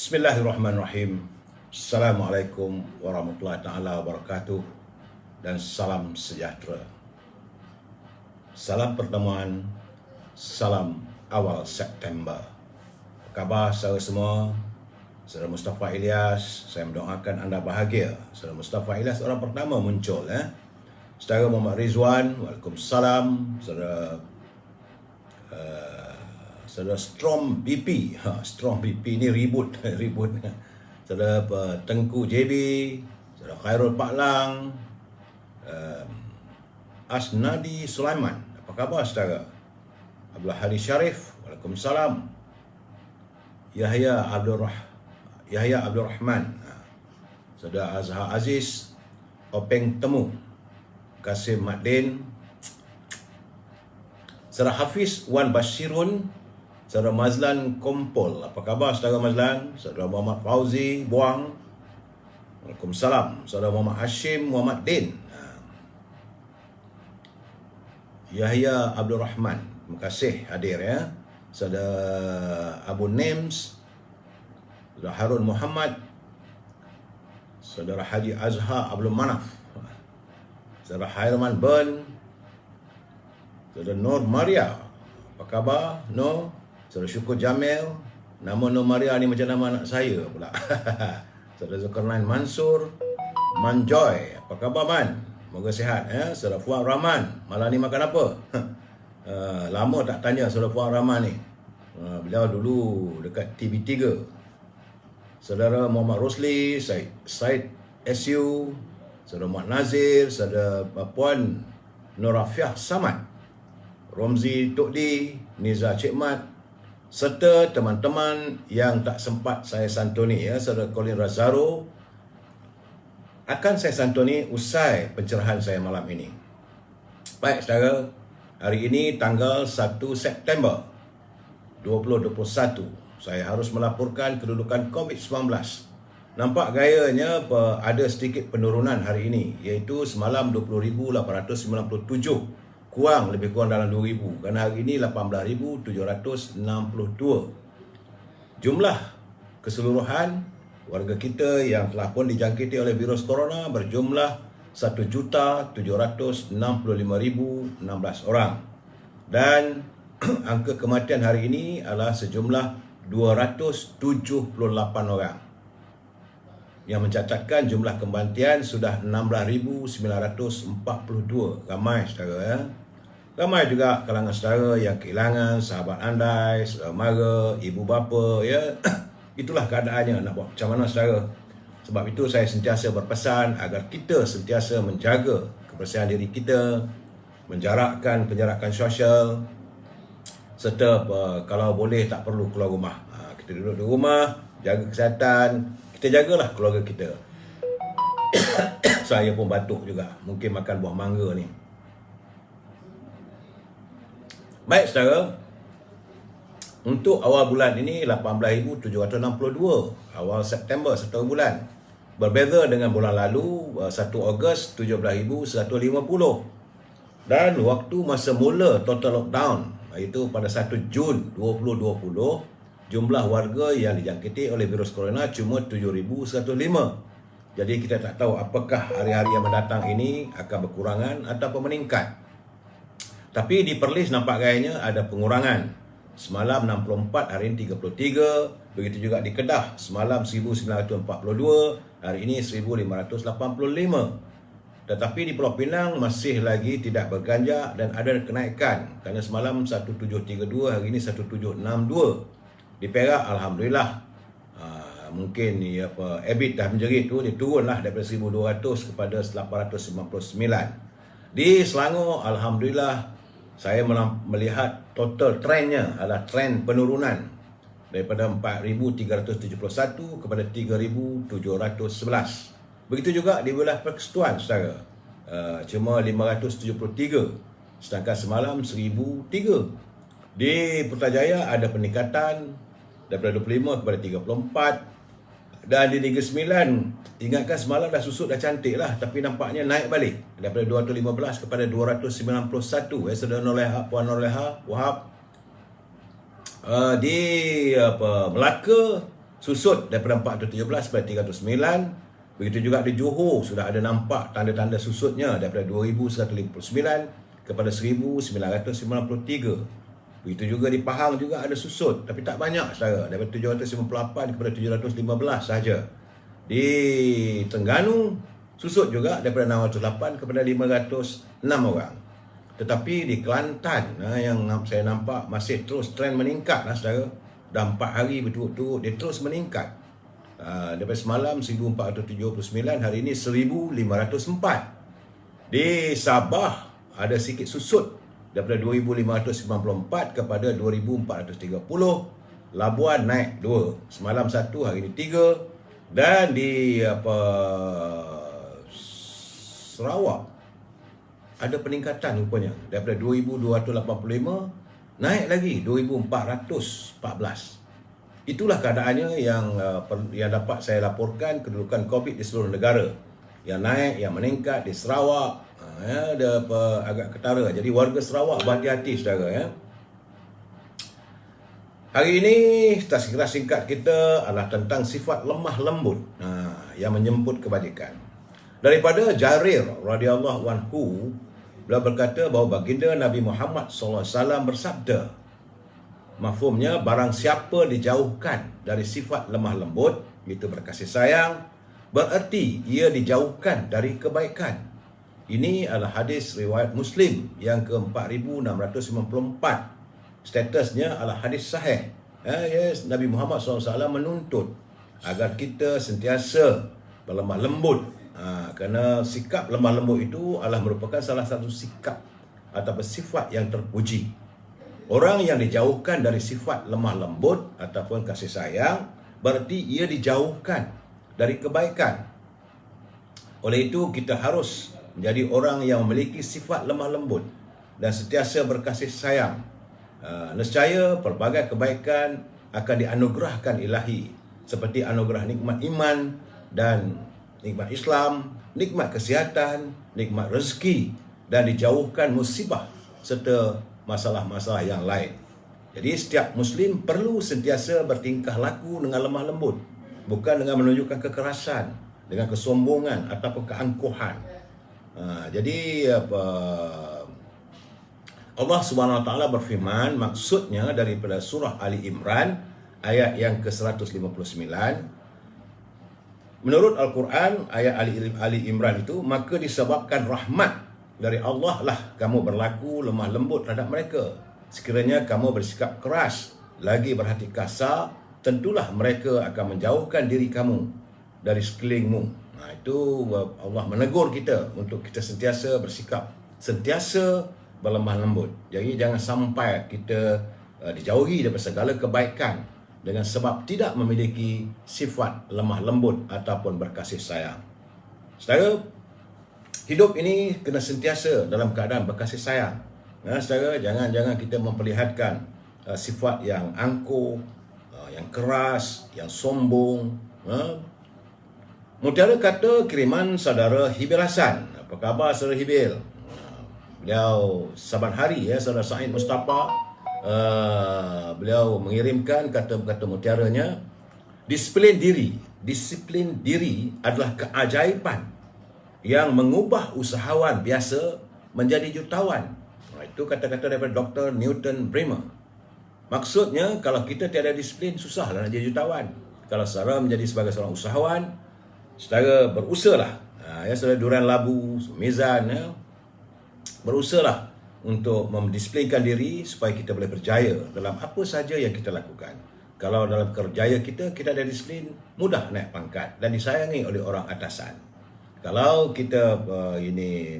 Bismillahirrahmanirrahim. Assalamualaikum warahmatullahi taala wabarakatuh dan salam sejahtera. Salam pertemuan, salam awal September. Apa khabar saudara semua? Saudara Mustafa Ilyas, saya mendoakan anda bahagia. Saudara Mustafa Ilyas orang pertama muncul. Saudara Muhammad Rizwan, waalaikumsalam. Saudara Strong BP, Strong BP ni ribut. Saudara Tengku JB, saudara Khairul Paklang, Asnadi Sulaiman, apa khabar saudara? Abdul Hadi Sharif, waalaikumsalam. Yahya Abdul Rahman, saudara Azhar Aziz, Openg Temu, Kasim Madin, saudara Hafiz Wan Bashirun, saudara Mazlan Kompol, apa khabar saudara Mazlan? Saudara Muhammad Fauzi Buang, waalaikumsalam. Saudara Muhammad Hashim Muhammad Din, Yahya Abdul Rahman, terima kasih hadir ya. Saudara Abu Nems, saudara Harun Muhammad, saudara Haji Azhar Abdul Manaf, saudara Hairman Ben, saudara Nur Maria, apa khabar Nur? Saudara Syukur Jamil, nama Nur Maria ni macam nama anak saya pula. Saudara Zulkarnain Mansur, Manjoy, apa khabar Man? Moga sihat ya. Saudara Fuad Rahman, malam ni makan apa? Lama tak tanya saudara Fuad Rahman ni. Beliau dulu dekat TV3. Saudara Muhammad Rosli, Said SU, saudara Muhammad Nazir, saudara Puan Nur Rafiah Samad, Romzi Tokdi, Niza Cikmat, serta teman-teman yang tak sempat saya santuni ya. Saudara Colin Razaro akan saya santuni usai pencerahan saya malam ini. Baik saudara, hari ini tanggal 1 September 2021, saya harus melaporkan kedudukan COVID-19. Nampak gayanya ada sedikit penurunan hari ini, iaitu semalam 20,897, lebih kurang dalam 2,000. Kerana hari ini 18,762. Jumlah keseluruhan warga kita yang telah pun dijangkiti oleh virus corona berjumlah 1,765,016 orang. Dan angka kematian hari ini adalah sejumlah 278 orang, yang mencatatkan jumlah kematian sudah 16,942. Ramai saudara ya. Ramai juga kalangan saudara yang kehilangan sahabat andai, saudara mara, ibu bapa ya. Itulah keadaannya, nak buat macam mana saudara. Sebab itu saya sentiasa berpesan agar kita sentiasa menjaga kebersihan diri kita, penjarakan sosial, serta kalau boleh tak perlu keluar rumah. Kita duduk di rumah, jaga kesihatan, kita jagalah keluarga kita. Saya pun batuk juga, mungkin makan buah mangga ni. Baik saudara, untuk awal bulan ini 18,762, awal September, 1 bulan. Berbeza dengan bulan lalu 1 Ogos 17,150. Dan waktu masa mula total lockdown, iaitu pada 1 Jun 2020, jumlah warga yang dijangkiti oleh virus corona cuma 7,105. Jadi kita tak tahu apakah hari-hari yang mendatang ini akan berkurangan atau meningkat. Tapi di Perlis nampak gayanya ada pengurangan. Semalam 64, hari ini 33. Begitu juga di Kedah, semalam 1,942, hari ini 1,585. Tetapi di Pulau Pinang masih lagi tidak berganjak dan ada kenaikan. Kerana semalam 1,732, hari ini 1,762. Di Perak alhamdulillah, mungkin ni EBIT dah menjerit tu, dia turunlah daripada 1,200 kepada 859. Di Selangor alhamdulillah, saya melihat total trendnya adalah trend penurunan daripada 4,371 kepada 3,711. Begitu juga di wilayah Persekutuan saudara, cuma 573, sedangkan semalam 1,003. Di Putrajaya ada peningkatan daripada 25 kepada 34. Dan di Negeri Sembilan, ingatkan semalam dah susut, dah cantik lah, tapi nampaknya naik balik daripada 215 kepada 291. Saudara Noleha, Puan Noleha Wahab. Di Melaka susut daripada 417 kepada 309. Begitu juga di Johor sudah ada nampak tanda-tanda susutnya daripada 2159 kepada 1993. Begitu juga di Pahang juga ada susut, tapi tak banyak saudara, daripada 758 kepada 715 sahaja. Di Terengganu susut juga daripada 608 kepada 506 orang. Tetapi di Kelantan yang saya nampak masih terus trend meningkat saudara. Dah 4 hari berturut-turut dia terus meningkat. Daripada semalam 1479, hari ini 1504. Di Sabah ada sikit susut daripada 2594 kepada 2430. Labuan naik 2. Semalam 1, hari ini 3. Dan di Sarawak ada peningkatan rupanya daripada 2285 naik lagi 2414. Itulah keadaannya yang dapat saya laporkan kedudukan COVID di seluruh negara. Yang naik, yang meningkat di Sarawak, ada agak ketara. Jadi warga Sarawak berhati-hati saudara ya. Hari ini tazkirah singkat kita adalah tentang sifat lemah lembut yang menjemput kebajikan. Daripada Jarir radhiyallahu anhu, beliau berkata bahawa baginda Nabi Muhammad SAW bersabda, mafhumnya barang siapa dijauhkan dari sifat lemah lembut, itu berkasih sayang, bererti ia dijauhkan dari kebaikan. Ini adalah hadis riwayat Muslim yang ke-4694. Statusnya adalah hadis sahih. Nabi Muhammad SAW menuntut agar kita sentiasa berlemah lembut. Kerana sikap lemah lembut itu adalah merupakan salah satu sikap atau sifat yang terpuji. Orang yang dijauhkan dari sifat lemah lembut ataupun kasih sayang, berarti ia dijauhkan dari kebaikan. Oleh itu kita harus menjadi orang yang memiliki sifat lemah lembut dan sentiasa berkasih sayang. Nescaya pelbagai kebaikan akan dianugerahkan ilahi, seperti anugerah nikmat iman dan nikmat Islam, nikmat kesihatan, nikmat rezeki, dan dijauhkan musibah serta masalah-masalah yang lain. Jadi setiap Muslim perlu sentiasa bertingkah laku dengan lemah lembut, bukan dengan menunjukkan kekerasan, dengan kesombongan ataupun keangkuhan. Allah Subhanahu Wa Taala berfirman, maksudnya daripada surah Ali Imran ayat yang ke-159. Menurut Al-Quran, ayat Ali Imran itu, maka disebabkan rahmat dari Allah lah kamu berlaku lemah lembut terhadap mereka. Sekiranya kamu bersikap keras, lagi berhati kasar, tentulah mereka akan menjauhkan diri kamu dari sekelilingmu. Itu Allah menegur kita untuk kita sentiasa bersikap, sentiasa berlemah lembut. Jadi jangan sampai kita dijauhi daripada segala kebaikan dengan sebab tidak memiliki sifat lemah lembut ataupun berkasih sayang. Saudara, hidup ini kena sentiasa dalam keadaan berkasih sayang. Saudara, jangan kita memperlihatkan sifat yang angkuh, yang keras, yang sombong. Mutiara kata kiriman saudara Hibil Hasan. Apa khabar saudara Hibil? Beliau saban hari saudara Said Mustafa beliau mengirimkan kata-kata mutiaranya, disiplin diri adalah keajaiban yang mengubah usahawan biasa menjadi jutawan. Itu kata-kata daripada Dr. Newton Bremer. Maksudnya kalau kita tiada disiplin, susahlah nak jadi jutawan. Kalau saudara menjadi sebagai seorang usahawan, saudara berusahalah, saudara Durian Labu, Mizan, berusahalah untuk mendisiplinkan diri supaya kita boleh berjaya dalam apa saja yang kita lakukan. Kalau dalam kerjaya kita ada disiplin, mudah naik pangkat dan disayangi oleh orang atasan. Kalau kita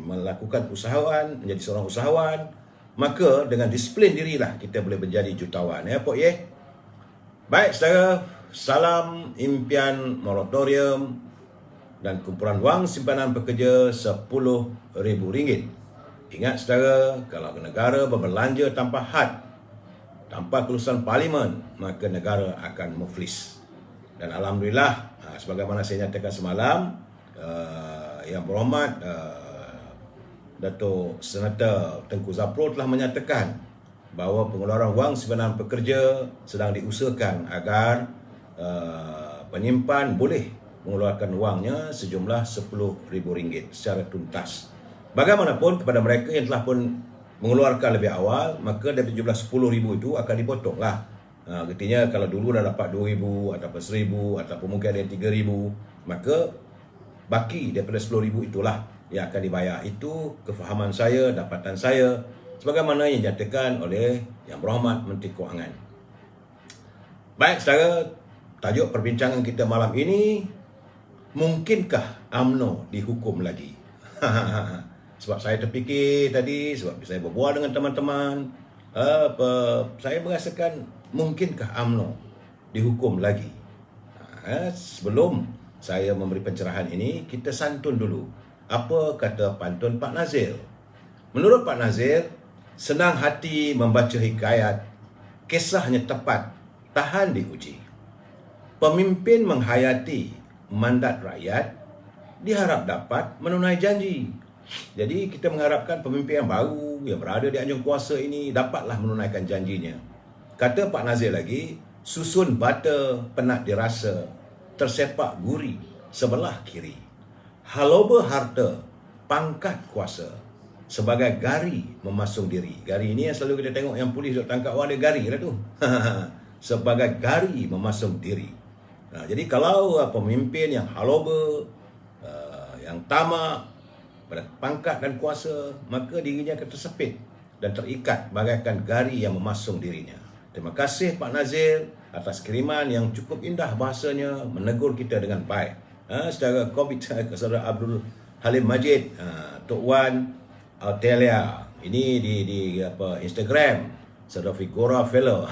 melakukan usahawan, menjadi seorang usahawan, maka dengan disiplin dirilah kita boleh menjadi jutawan. Baik saudara, salam impian moratorium dan kumpulan wang simpanan pekerja RM10,000. Ingat saudara, kalau negara berbelanja tanpa had, tanpa kelulusan parlimen, maka negara akan muflis. Dan alhamdulillah, sebagaimana saya nyatakan semalam, Yang Berhormat Datuk Senator Tengku Zapro telah menyatakan bahawa pengeluaran wang simpanan pekerja sedang diusahakan agar penyimpan boleh mengeluarkan wangnya sejumlah RM10,000 secara tuntas. Bagaimanapun kepada mereka yang telah pun mengeluarkan lebih awal, maka dari jumlah RM10,000 itu akan dipotonglah. Artinya kalau dulu dah dapat RM2,000 ataupun RM1,000 ataupun mungkin ada RM3,000, maka baki daripada RM10,000 itulah yang akan dibayar. Itu kefahaman saya, dapatan saya, sebagaimana yang dinyatakan oleh Yang Berhormat Menteri Kewangan. Baik, saudara, tajuk perbincangan kita malam ini, mungkinkah UMNO dihukum lagi? Sebab saya terfikir tadi, sebab saya berbual dengan teman-teman, saya merasakan mungkinkah UMNO dihukum lagi? Sebelum saya memberi pencerahan ini, kita santun dulu. Apa kata pantun Pak Nazir? Menurut Pak Nazir, senang hati membaca hikayat, kisahnya tepat, tahan diuji. Pemimpin menghayati mandat rakyat, diharap dapat menunai janji. Jadi kita mengharapkan pemimpin yang baru, yang berada di anjung kuasa ini dapatlah menunaikan janjinya. Kata Pak Nazir lagi, susun bata penat dirasa, tersepak guri sebelah kiri. Haloba harta, pangkat kuasa, sebagai gari memasung diri. Gari ini yang selalu kita tengok yang polis duk tangkap orang, dia gari lah tu. Sebagai gari memasung diri. Jadi kalau pemimpin yang haloba, yang tamak pada pangkat dan kuasa, maka dirinya akan tersepit dan terikat bagaikan gari yang memasung dirinya. Terima kasih Pak Nazir atas kiriman yang cukup indah bahasanya, menegur kita dengan baik. Secara komit Saudara Abdul Halim Majid, Tok Wan Autelia, ini di Instagram, Saudara Figura Fellow.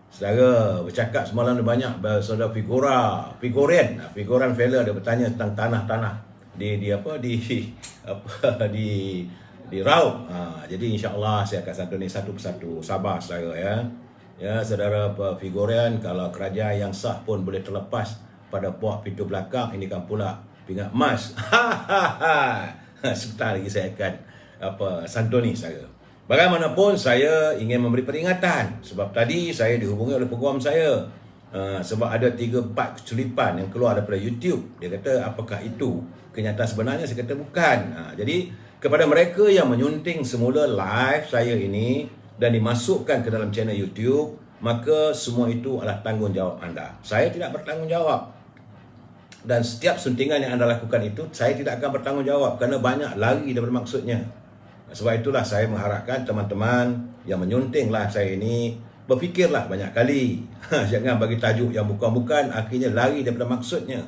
Saudara bercakap semalam banyak saudara figuran fellow dia bertanya tentang tanah-tanah di Raub. Jadi insya-Allah saya akan santuni satu persatu. Sabar saudara ya. Ya saudara figuran, kalau kerajaan yang sah pun boleh terlepas pada puak pintu belakang, ini kan pula pingat emas. Sebentar lagi saya akan santuni saudara. Bagaimanapun saya ingin memberi peringatan, sebab tadi saya dihubungi oleh peguam saya, sebab ada 3-4 keculipan yang keluar daripada YouTube. Dia kata apakah itu kenyataan sebenarnya? Saya kata bukan. Jadi kepada mereka yang menyunting semula live saya ini dan dimasukkan ke dalam channel YouTube, maka semua itu adalah tanggungjawab anda. Saya tidak bertanggungjawab. Dan setiap suntingan yang anda lakukan itu, saya tidak akan bertanggungjawab kerana banyak lari daripada maksudnya. Sebab itulah saya mengharapkan teman-teman yang menyunting live saya ini berfikirlah banyak kali. Jangan bagi tajuk yang bukan-bukan, akhirnya lari daripada maksudnya.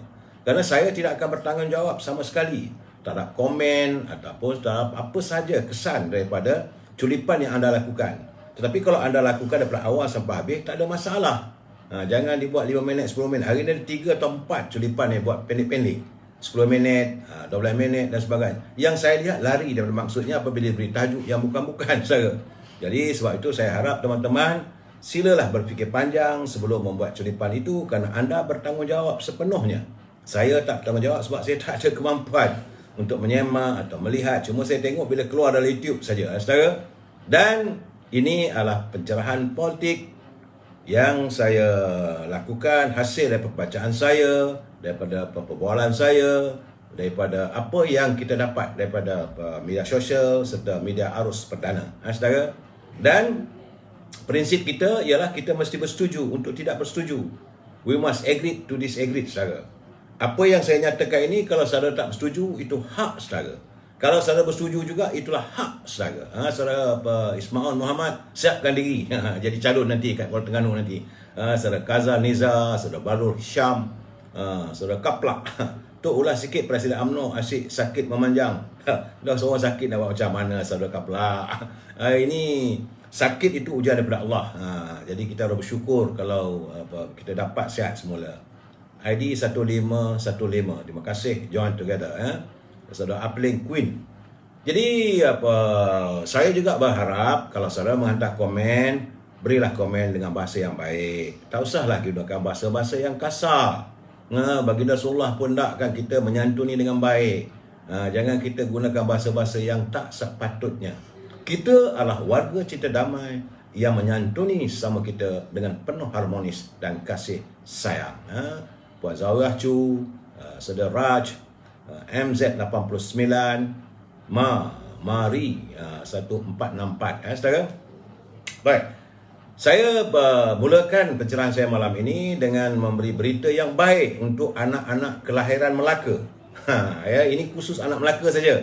Kerana saya tidak akan bertanggungjawab sama sekali terhadap komen ataupun terhadap apa saja kesan daripada culipan yang anda lakukan. Tetapi kalau anda lakukan daripada awal sampai habis, tak ada masalah. Jangan dibuat 5 minit, 10 minit. Hari ini ada 3 atau 4 culipan yang buat pendek-pendek. 10 minit, 12 minit dan sebagainya. Yang saya lihat lari daripada maksudnya apabila beri tajuk yang bukan-bukan saya. Jadi sebab itu saya harap teman-teman silalah berfikir panjang sebelum membuat culipan itu, kerana anda bertanggungjawab sepenuhnya. Saya tak bertanggungjawab sebab saya tak ada kemampuan untuk menyemak atau melihat. Cuma saya tengok bila keluar dari YouTube saja, saudara. Dan ini adalah pencerahan politik yang saya lakukan hasil daripada bacaan saya, daripada perbualan saya, daripada apa yang kita dapat daripada media sosial serta media arus perdana, saudara. Dan prinsip kita ialah kita mesti bersetuju untuk tidak bersetuju. We must agree to disagree, saudara. Apa yang saya nyatakan ini, kalau saudara tak bersetuju, itu hak saudara. Kalau saudara bersetuju juga, itulah hak saudara. Saudara Ismail Muhammad, siapkan diri jadi calon nanti kat Kuala Terengganu nanti. Saudara Kaza Niza, saudara Barul Syam, saudara Kaplak. Tu ulah sikit Presiden UMNO asyik sakit memanjang. Dah seorang sakit nak buat macam mana saudara Kaplak. Ini sakit itu ujian daripada Allah. Jadi kita harus bersyukur kalau kita dapat sihat semula. ID 1515. Terima kasih. Join together. Saudara Uplink Queen. Jadi saya juga berharap kalau saudara menghantar komen, berilah komen dengan bahasa yang baik. Tak usahlah gunakan bahasa-bahasa yang kasar. Baginda Rasulullah pun takkan kita menyantuni dengan baik. Jangan kita gunakan bahasa-bahasa yang tak sepatutnya. Kita adalah warga cinta damai, yang menyantuni sama kita dengan penuh harmonis dan kasih sayang. Puan Zawiyah Chu, Saudara Raj, MZ89, Mari 1464, saudara. Baik. Saya mulakan pencerahan saya malam ini dengan memberi berita yang baik untuk anak-anak kelahiran Melaka. Ini khusus anak Melaka saja.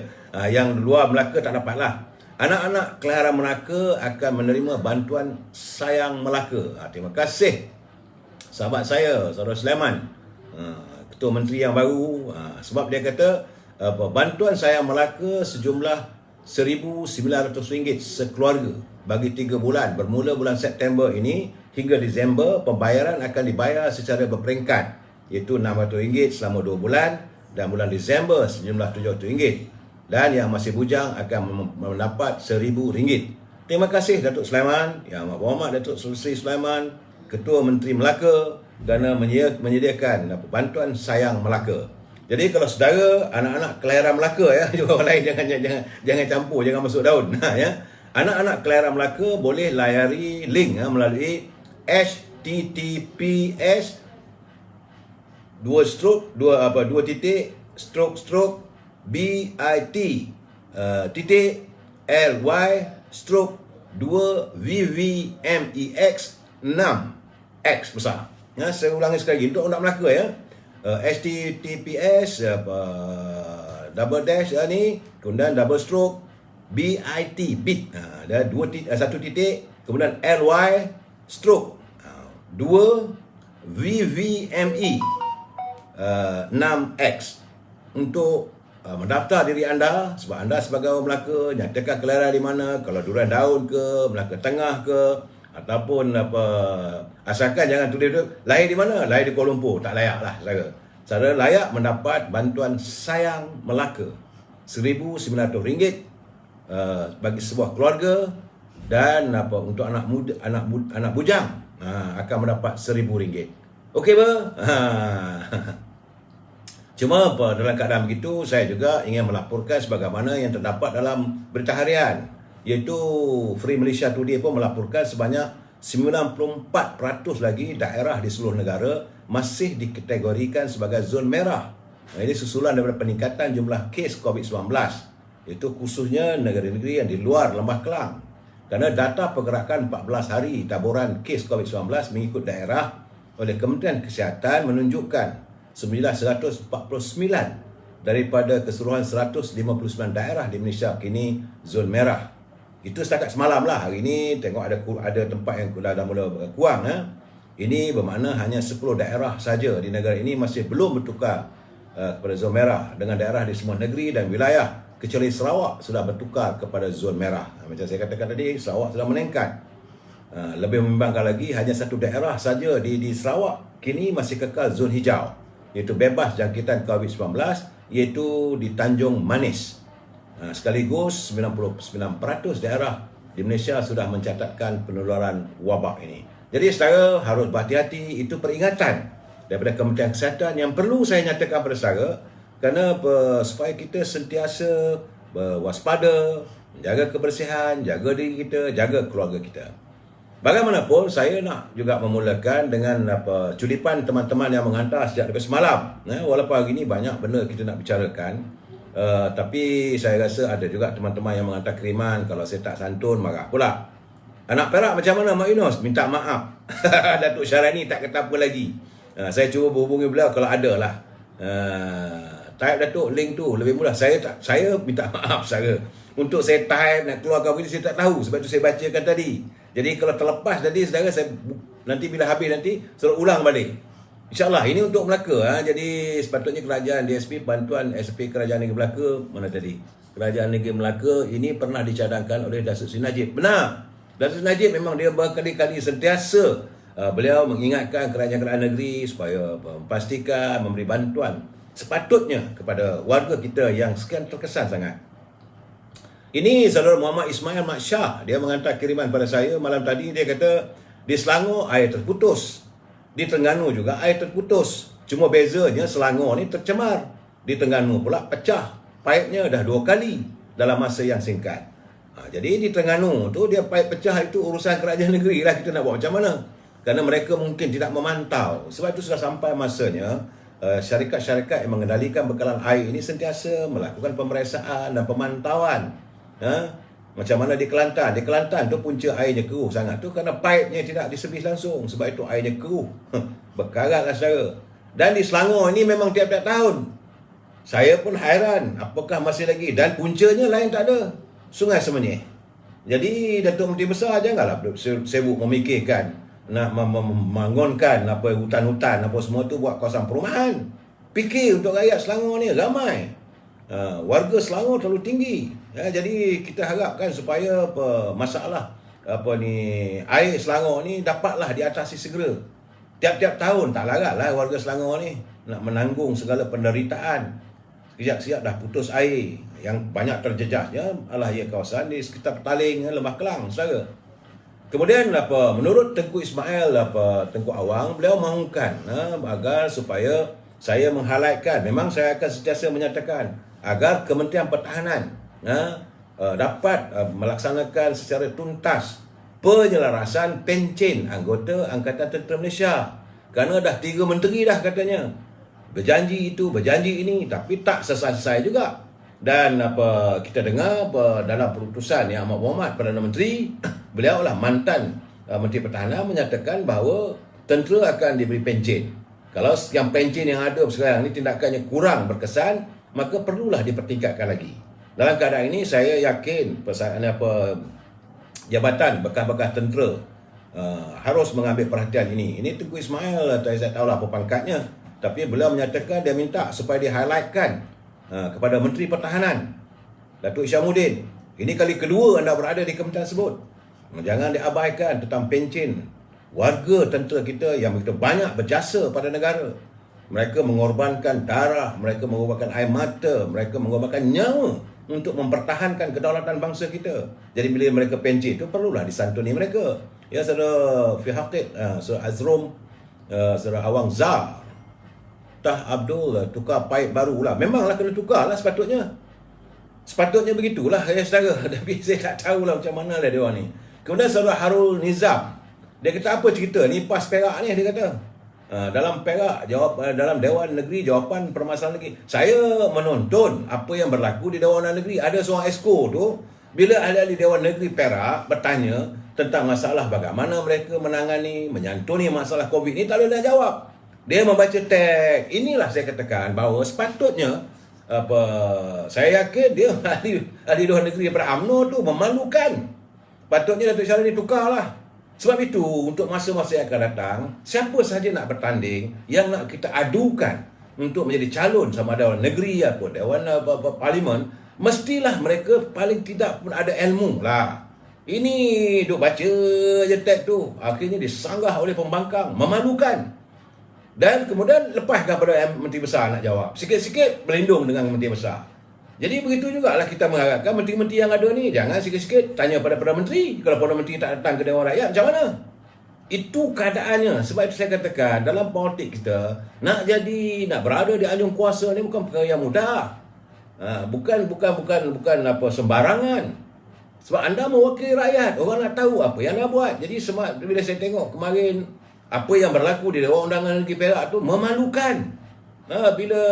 Yang luar Melaka tak dapatlah. Anak-anak kelahiran Melaka akan menerima bantuan Sayang Melaka. Terima kasih sahabat saya, Saudara Sulaiman, Ketua Menteri yang baru. Sebab dia kata bantuan Sayang Melaka sejumlah RM1,900 sekeluarga bagi 3 bulan, bermula bulan September ini hingga Disember. Pembayaran akan dibayar secara berperingkat, iaitu RM600 selama 2 bulan, dan bulan Disember sejumlah RM700, dan yang masih bujang akan mendapat RM1,000. Terima kasih Datuk Sulaiman, Yang Berhormat Datuk Seri Sulaiman, Ketua Menteri Melaka, kerana menyediakan bantuan Sayang Melaka. Jadi kalau saudara anak-anak kelahiran Melaka, juga orang lain jangan campur, jangan masuk daun. Anak-anak kelahiran Melaka boleh layari link melalui https bit.ly/2vvmex6x besar. Saya ulangi sekali lagi untuk anak Melaka, https kemudian bit ada 1 titik kemudian ly/2vvme6x untuk mendaftar diri anda. Sebab anda sebagai orang Melaka, nyatakan kelahiran di mana, kalau Durian Daun ke, Melaka Tengah ke, ataupun asalkan jangan tulis lahir di mana, lahir di Kuala Lumpur, tak layak lah saudara. Saudara layak mendapat bantuan Sayang Melaka RM1,900 bagi sebuah keluarga, dan untuk anak bujang akan mendapat RM1,000. Okey ba? Cuma dalam keadaan begitu, saya juga ingin melaporkan sebagaimana yang terdapat dalam berita harian, iaitu Free Malaysia Today pun melaporkan sebanyak 94% lagi daerah di seluruh negara masih dikategorikan sebagai zon merah. Ini susulan daripada peningkatan jumlah kes COVID-19, iaitu khususnya negara-negara yang di luar Lembah Kelang. Kerana data pergerakan 14 hari taburan kes COVID-19 mengikut daerah oleh Kementerian Kesihatan menunjukkan 949 daripada keseluruhan 159 daerah di Malaysia kini zon merah. Itu setakat semalam lah. Hari ini tengok ada tempat yang dah mula kurang. Ini bermakna hanya 10 daerah saja di negara ini masih belum bertukar kepada zon merah, dengan daerah di semua negeri dan wilayah kecuali Sarawak sudah bertukar kepada zon merah. Macam saya katakan tadi, Sarawak sudah meningkat. Lebih membimbangkan lagi, hanya 1 daerah saja di Sarawak kini masih kekal zon hijau, iaitu bebas jangkitan COVID-19, iaitu di Tanjung Manis. Sekaligus 99% daerah di Malaysia sudah mencatatkan penularan wabak ini. Jadi saudara harus berhati-hati. Itu peringatan daripada Kementerian Kesihatan yang perlu saya nyatakan pada saudara, kerana supaya kita sentiasa waspada, jaga kebersihan, jaga diri kita, jaga keluarga kita. Bagaimanapun, saya nak juga memulakan dengan culipan teman-teman yang menghantar sejak daripada semalam. Walaupun hari ini banyak benda kita nak bicarakan, tapi saya rasa ada juga teman-teman yang menghantar kiriman. Kalau saya tak santun, marah pula. Anak Perak macam mana Mak Yunus? Minta maaf. Datuk Syarani tak kata apa lagi. Saya cuba berhubungi beliau kalau ada lah. Type Datuk link tu lebih mudah. Saya minta maaf saya. Untuk saya type nak keluarkan video saya tak tahu. Sebab tu saya bacakan tadi. Jadi kalau terlepas tadi, saudara, saya nanti bila habis nanti suruh ulang balik. InsyaAllah ini untuk Melaka. Jadi sepatutnya kerajaan DSP bantuan SP Kerajaan Negeri Melaka, mana tadi? Kerajaan Negeri Melaka ini pernah dicadangkan oleh Datuk Seri Najib. Benar. Datuk Seri Najib memang dia berkali-kali sentiasa beliau mengingatkan kerajaan-kerajaan negeri supaya memastikan memberi bantuan sepatutnya kepada warga kita yang sekian terkesan sangat. Ini saudara Muhammad Ismail Mat Shah, dia menghantar kiriman pada saya malam tadi. Dia kata di Selangor air terputus, di Terengganu juga air terputus. Cuma bezanya Selangor ni tercemar, di Terengganu pula pecah paipnya dah 2 kali dalam masa yang singkat. Jadi di Terengganu tu dia paip pecah itu urusan kerajaan negeri lah, kita nak buat macam mana? Kerana mereka mungkin tidak memantau. Sebab itu sudah sampai masanya syarikat-syarikat yang mengendalikan bekalan air ini sentiasa melakukan pemeriksaan dan pemantauan. Macam mana di Kelantan? Di Kelantan tu punca airnya keruh sangat tu kerana paipnya tidak diservis langsung. Sebab itu airnya keruh. Berkaratlah saudara. Dan di Selangor ini memang tiap-tiap tahun. Saya pun hairan apakah masih lagi. Dan puncanya lain tak ada. Sungai Semenyih. Jadi Datuk Menteri Besar janganlah sibuk memikirkan nak membangunkan apa hutan-hutan apa semua tu buat kawasan perumahan. Fikir untuk rakyat Selangor ni ramai. Warga Selangor terlalu tinggi. Jadi kita harapkan supaya masalah air Selangor ni dapatlah diatasi segera. Tiap-tiap tahun tak laratlah warga Selangor ni nak menanggung segala penderitaan. Sekejap-sekejap dah putus air. Yang banyak terjejasnya adalah kawasan di sekitar Petaling, Lembah Kelang, saudara. Kemudian menurut Tengku Ismail Tengku Awang, beliau mahukan agar supaya saya meng-highlightkan, memang saya akan sentiasa menyatakan agar Kementerian Pertahanan dapat melaksanakan secara tuntas penyelarasan pencen anggota Angkatan Tentera Malaysia. Kerana dah 3 menteri dah katanya berjanji itu, berjanji ini, tapi tak selesai-selesai juga. Dan kita dengar dalam perutusan Yang Amat Berhormat Perdana Menteri, beliau lah mantan Menteri Pertahanan, menyatakan bahawa tentera akan diberi pencen. Kalau yang pencen yang ada sekarang ni tindakannya kurang berkesan, maka perlulah dipertingkatkan lagi. Dalam keadaan ini saya yakin jabatan bekas-bekas tentera harus mengambil perhatian ini. Ini Tengku Ismail, saya tahu lah apa pangkatnya, tapi beliau menyatakan dia minta supaya di-highlightkan kepada Menteri Pertahanan Datuk Isyamuddin. Ini kali kedua anda berada di kementerian tersebut. Jangan diabaikan tentang pencen warga tentera kita yang begitu banyak berjasa pada negara. Mereka mengorbankan darah, mereka mengorbankan air mata, mereka mengorbankan nyawa untuk mempertahankan kedaulatan bangsa kita. Jadi bila mereka pencen itu perlulah disantuni mereka. Ya, saudara Fihaqid, saudara Azrum, saudara Awang Zah Abdul tukar paip baru lah. Memanglah kena tukar lah sepatutnya. Sepatutnya begitulah ya saudara. Tapi saya tak tahulah macam mana lah dia orang ni. Kemudian saudara Harul Nizam, dia kata apa cerita ni PAS Perak ni, dia kata dalam Perak dalam Dewan Negeri Jawapan Permasalahan Negeri. Saya menonton apa yang berlaku di Dewan Negeri. Ada seorang esko tu, bila ahli-ahli Dewan Negeri Perak bertanya tentang masalah bagaimana mereka menangani, menyantuni masalah COVID ni, tak ada nak jawab. Dia membaca teks. Inilah saya katakan bahawa sepatutnya saya yakin dia ahli Dewan Negeri daripada UMNO tu memalukan. Patutnya Datuk Syarif ni tukarlah. Sebab itu untuk masa-masa yang akan datang, siapa sahaja nak bertanding, yang nak kita adukan untuk menjadi calon sama Dewan Negeri atau Dewan Parlimen, mestilah mereka paling tidak pun ada ilmu lah. Ini duk baca je teks tu, akhirnya disanggah oleh pembangkang, memalukan. Dan kemudian lepaskan pada Menteri Besar nak jawab. Sikit-sikit berlindung dengan Menteri Besar. Jadi begitu jugalah kita mengharapkan menteri-menteri yang ada ni, jangan sikit-sikit tanya pada Perdana Menteri. Kalau Perdana Menteri tak datang ke Dewan Rakyat, macam mana? Itu keadaannya. Sebab itu saya katakan, dalam politik kita, nak berada di anjung kuasa ni bukan perkara yang mudah. Bukan sembarangan. Sebab anda mewakili rakyat, orang nak tahu apa yang anda buat. Jadi bila saya tengok kemarin apa yang berlaku di Dewan Undangan Negeri Perak tu memalukan. Bila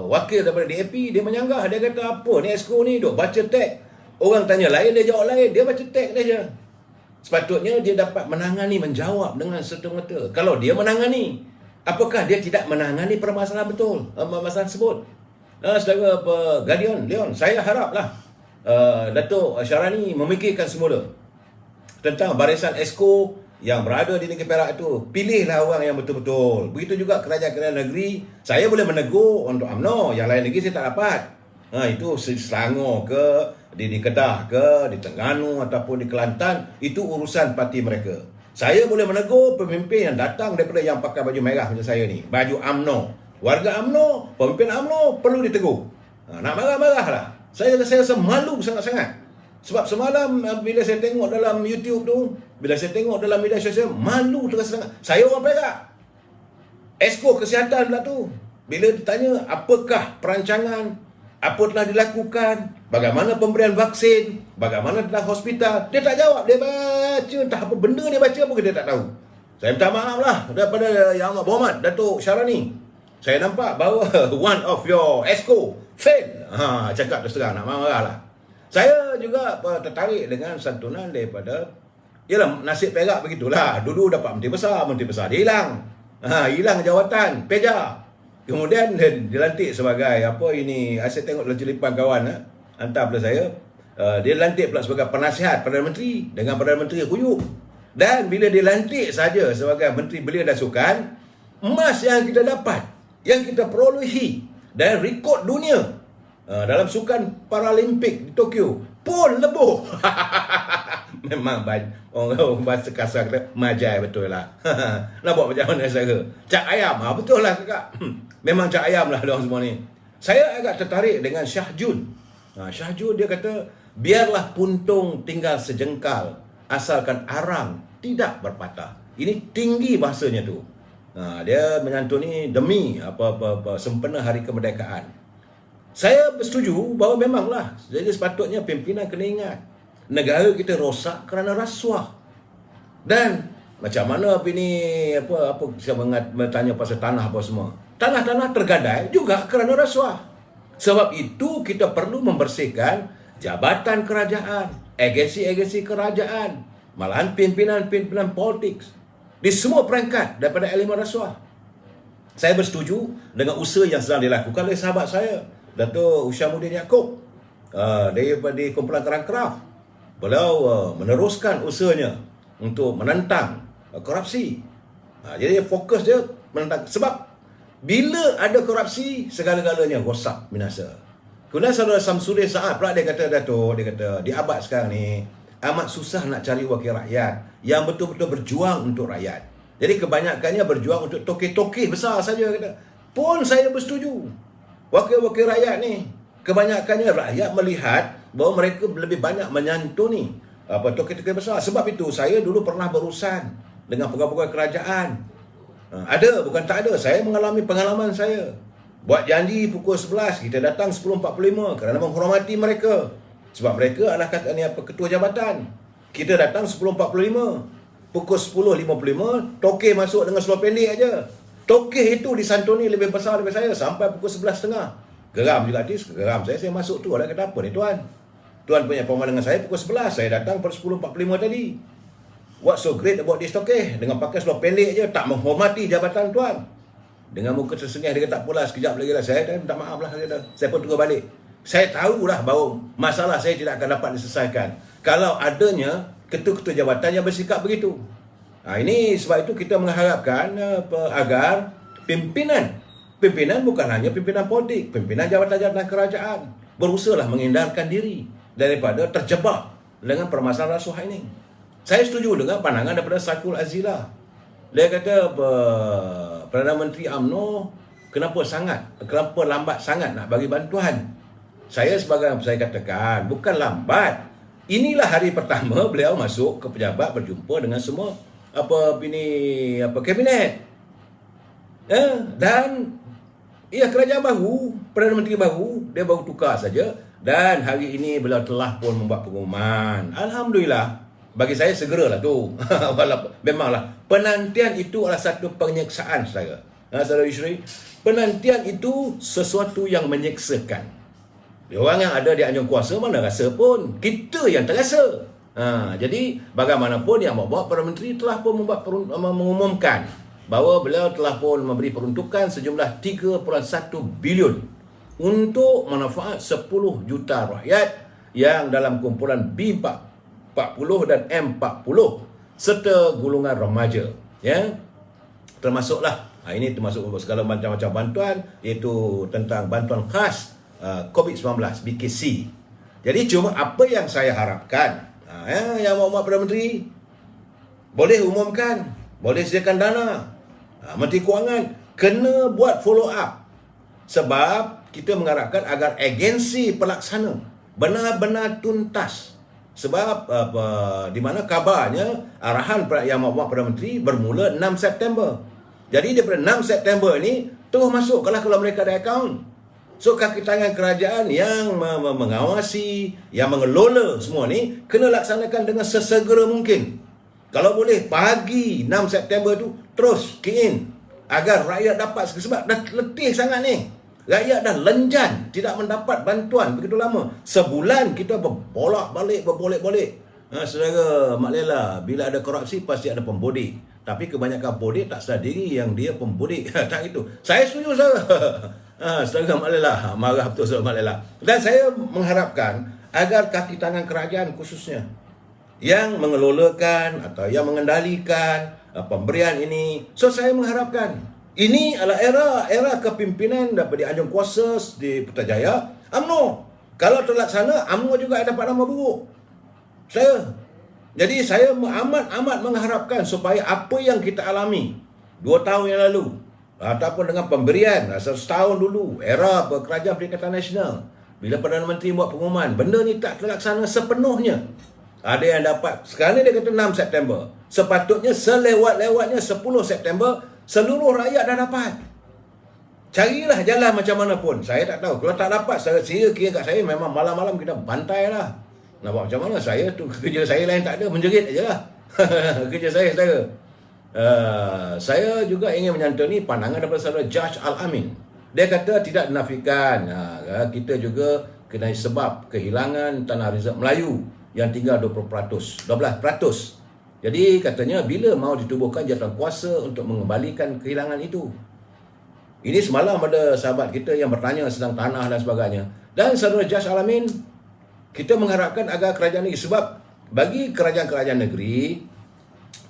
wakil daripada DAP dia menyanggah, dia kata apa ni esko ni duk baca teks. Orang tanya lain, dia jawab lain, dia baca teks dia. Sepatutnya dia dapat menangani, menjawab dengan serta-merta. Kalau dia menangani, apakah dia tidak menangani permasalahan betul, masalah tersebut? Saudara Guardian Leon, saya haraplah Datuk Syarani memikirkan semula tentang barisan esko yang berada di negeri Perak itu. Pilihlah orang yang betul-betul. Begitu juga kerajaan-kerajaan negeri. Saya boleh menegur untuk UMNO, yang lain negeri saya tak dapat. Itu Selangor ke, di Kedah ke, di Terengganu ataupun di Kelantan, itu urusan parti mereka. Saya boleh menegur pemimpin yang datang daripada yang pakai baju merah macam saya ni, baju UMNO. Warga UMNO, pemimpin UMNO perlu ditegur. Nak marah-marahlah. Saya rasa malu sangat-sangat. Sebab semalam bila saya tengok dalam YouTube tu, bila saya tengok dalam media sosial, malu terasa sangat. Saya orang Perak. Esko Kesihatan pula tu. Bila ditanya apakah perancangan, apa telah dilakukan, bagaimana pemberian vaksin, bagaimana tentang hospital. Dia tak jawab, dia baca entah apa benda dia baca pun dia tak tahu. Saya minta maaf lah daripada Yang Amat Berhormat Datuk Syarani. Saya nampak bahawa one of your EXCO fail. Cakap terus terang, nak marah lah. Saya juga tertarik dengan santunan daripada, yalah, nasib Perak begitulah. Dulu dapat menteri besar dia hilang. Hilang jawatan, peja. Kemudian dilantik sebagai apa ini, saya tengok dalam celipan kawan hantar pada saya, dia lantik pula sebagai penasihat Perdana Menteri dengan Perdana Menteri kuyuk. Dan bila dilantik saja sebagai Menteri Belia dan Sukan, emas yang kita dapat, yang kita perolehi dan rekod dunia dalam sukan Paralimpik di Tokyo pun lebuh. Memang orang bahasa kasar kata majai betul lah. Nak buat macam mana saya? Cak ayam, betul lah kakak. Memang cak ayam lah diorang semua ni. Saya agak tertarik dengan Shah Jun. Shah Jun dia kata, biarlah puntung tinggal sejengkal, asalkan arang tidak berpatah. Ini tinggi bahasanya tu. Dia menyantuni demi sempena hari kemerdekaan. Saya bersetuju bahawa memanglah, jadi sepatutnya pimpinan kena ingat, negara kita rosak kerana rasuah. Dan macam mana saya bertanya pasal tanah apa semua. Tanah-tanah tergadai juga kerana rasuah. Sebab itu kita perlu membersihkan jabatan kerajaan, agensi-agensi kerajaan, malahan pimpinan-pimpinan politik di semua perangkat daripada elemen rasuah. Saya bersetuju dengan usaha yang sedang dilakukan oleh sahabat saya, Datuk Usyamuddin Yaakob, daripada kumpulan Kerang Kraft. Beliau meneruskan usahanya untuk menentang korupsi. Jadi fokus dia menentang, sebab bila ada korupsi, segala-galanya rosak, binasa. Kemudian saudara Samsudin Saad pula dia kata, Datuk, dia kata, di abad sekarang ni amat susah nak cari wakil rakyat yang betul-betul berjuang untuk rakyat. Jadi kebanyakannya berjuang untuk tokeh-tokeh besar saja, kata. Pun saya bersetuju. Wakil-wakil rakyat ni, kebanyakannya rakyat melihat bahawa mereka lebih banyak menyantuni tokeh-tokeh besar. Sebab itu saya dulu pernah berurusan dengan pegawai-pegawai kerajaan. Ada, bukan tak ada. Saya mengalami pengalaman saya. Buat janji pukul 11, kita datang 10.45 kerana menghormati mereka. Sebab mereka adalah ketua jabatan. Kita datang 10.45. Pukul 10.55, tokeh masuk dengan seluar pendek aja. Tokeh itu disantuni lebih besar daripada saya sampai pukul 11.30. Geram juga artis, geram saya masuk tu. Dia kata, apa ni tuan? Tuan punya pemahaman dengan saya pukul 11. Saya datang pada 10.45 tadi. What so great about this tokeh? Dengan pakai seluar pendek je, tak menghormati jabatan tuan. Dengan muka tersengih, dia kata, tak apalah, sekejap lagi lah. Saya minta maaf lah. Saya pun tunggu balik. Saya tahulah bahawa masalah saya tidak akan dapat diselesaikan kalau adanya ketua-ketua jabatan yang bersikap begitu. Ini sebab itu kita mengharapkan agar pimpinan bukan hanya pimpinan politik, pimpinan jabatan-jabatan kerajaan berusahalah menghindarkan diri daripada terjebak dengan permasalahan rasuah ini. Saya setuju dengan pandangan daripada Saiful Azilah. Dia kata Perdana Menteri UMNO kenapa lambat sangat nak bagi bantuan. Saya katakan bukan lambat. Inilah hari pertama beliau masuk ke pejabat, berjumpa dengan semua kabinet. Dan kerajaan baru, Perdana Menteri baru, dia baru tukar saja. Dan hari ini beliau telah pun membuat pengumuman. Alhamdulillah. Bagi saya segeralah tu. Memanglah penantian itu adalah satu penyeksaan saudara. Saudara Yusri, penantian itu sesuatu yang menyeksakan. Orang yang ada di anjung kuasa mana rasa pun, kita yang terasa. Jadi bagaimanapun yang membawa Perdana Menteri telah pun mengumumkan bahawa beliau telah pun memberi peruntukan sejumlah 3.1 bilion untuk manfaat 10 juta rakyat yang dalam kumpulan B40 dan M40 serta golongan remaja, ya. Termasuklah ini termasuk segala macam-macam bantuan, iaitu tentang bantuan khas COVID-19 BKC. Jadi cuma apa yang saya harapkan, yang Mohd Perdana Menteri boleh umumkan, boleh sediakan dana. Menteri Kewangan kena buat follow up. Sebab kita mengharapkan agar agensi pelaksana benar-benar tuntas. Sebab di mana kabarnya arahan yang Mohd Perdana Menteri bermula 6 September. Jadi daripada 6 September ni terus masuk kalau mereka ada akaun. So kaki tangan kerajaan yang mengawasi, yang mengelola semua ni kena laksanakan dengan sesegera mungkin. Kalau boleh pagi 6 September tu terus key in agar rakyat dapat, sebab dah letih sangat ni. Rakyat dah lenjan, tidak mendapat bantuan begitu lama. Sebulan kita berbolak-balik. Saudara Mak Lela, bila ada korupsi pasti ada pembodik. Tapi kebanyakan bodik tak sedar diri yang dia pembodik. Tak itu. Saya setuju, saudara. Saudara Mak Lela, marah betul saudara Mak Lela. Dan saya mengharapkan agar kaki tangan kerajaan khususnya yang mengelolakan atau yang mengendalikan pemberian ini. So saya mengharapkan ini adalah era kepimpinan daripada Anjung Kuasa di Putrajaya, UMNO. Kalau terlaksana, UMNO juga dapat nama buruk. Jadi saya amat mengharapkan supaya apa yang kita alami 2 tahun yang lalu ataupun dengan pemberian setahun dulu era Kerajaan Perikatan Nasional, bila Perdana Menteri buat pengumuman benda ni tak terlaksana sepenuhnya. Ada yang dapat, sekarang ni dia kata 6 September. Sepatutnya selewat-lewatnya 10 September seluruh rakyat dah dapat. Carilah jalan macam mana pun. Saya tak tahu. Kalau tak dapat, saya kira kat saya memang malam-malam kita bantai lah. Nak buat macam mana? Saya tu kerja saya lain tak ada, menjerit aje lah. Kerja saya. Saya juga ingin menyantuni pandangan daripada saudara Judge Al-Amin. Dia kata tidak dinafikan kita juga kena sebab kehilangan tanah reserve Melayu yang tinggal 12%. Jadi katanya bila mau ditubuhkan jawatan kuasa untuk mengembalikan kehilangan itu. Ini semalam ada sahabat kita yang bertanya tentang tanah dan sebagainya. Dan saudara Judge Al-Amin, kita mengharapkan agar kerajaan negeri, sebab bagi kerajaan-kerajaan negeri,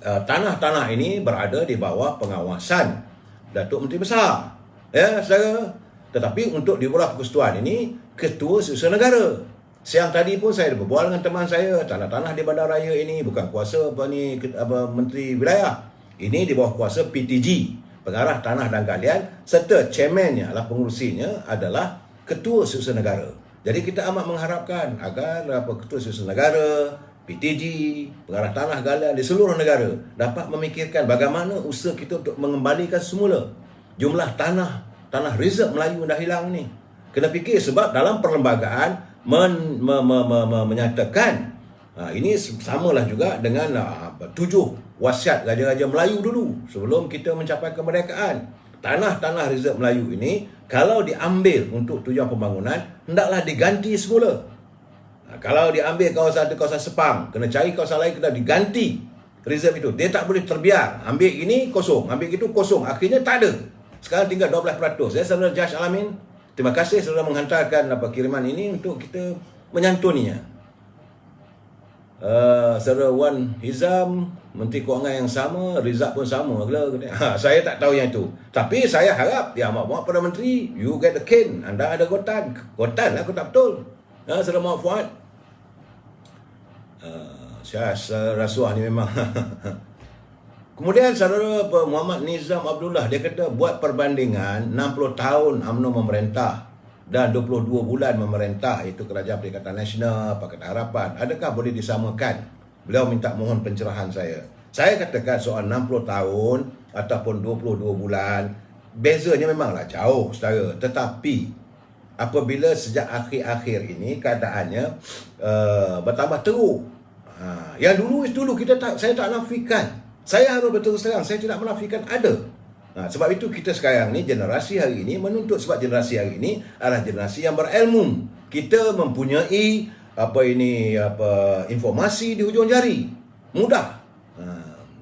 tanah-tanah ini berada di bawah pengawasan Datuk Menteri Besar. Ya, saudara. Tetapi untuk di bawah persekutuan ini, Ketua Setiausaha Negara. Siang tadi pun saya berbual dengan teman saya, tanah-tanah di bandaraya ini bukan kuasa Menteri Wilayah. Ini di bawah kuasa PTG, Pengarah Tanah dan Galian, serta chairmannya adalah pengurusinya adalah Ketua Setiausaha Negara. Jadi kita amat mengharapkan agar Ketua Setiausaha Negara, PTG, Pengarah Tanah Galian di seluruh negara dapat memikirkan bagaimana usaha kita untuk mengembalikan semula jumlah tanah reserve Melayu yang dah hilang ni. Kena fikir sebab dalam perlembagaan menyatakan ini samalah juga dengan 7 wasiat Raja-Raja Melayu dulu sebelum kita mencapai kemerdekaan. Tanah-tanah reserve Melayu ini kalau diambil untuk tujuan pembangunan hendaklah diganti semula. Kalau diambil kawasan Sepang, kena cari kawasan lain, kena diganti reserve itu. Dia tak boleh terbiar. Ambil ini kosong, ambil itu kosong. Akhirnya tak ada. Sekarang tinggal 12%. Saya saudara Judge Al-Amin, terima kasih saudara menghantarkan kiriman ini untuk kita menyantuninya. Saudara Wan Hizam, Menteri Kewangan yang sama, Rizak pun sama. Saya tak tahu yang itu. Tapi saya harap, ya Mak Perdana Menteri, you get the cane. Anda ada gotan. Gotan lah, aku tak betul. Saudara Mak Fuad. Saya rasuah ni memang. Kemudian saudara Muhammad Nizam Abdullah, dia kata buat perbandingan 60 tahun UMNO memerintah dan 22 bulan memerintah, itu Kerajaan Perikatan Nasional, Pakatan Harapan. Adakah boleh disamakan? Beliau minta mohon pencerahan saya. Saya katakan soal 60 tahun ataupun 22 bulan, bezanya memanglah jauh, saudara. Tetapi apabila sejak akhir-akhir ini keadaannya bertambah teruk. Yang dulu saya tak nafikan. Saya harus betul terang, saya tidak menafikan ada. Sebab itu kita sekarang ni, generasi hari ini menuntut, sebab generasi hari ini adalah generasi yang berilmu. Kita mempunyai informasi di hujung jari. Mudah.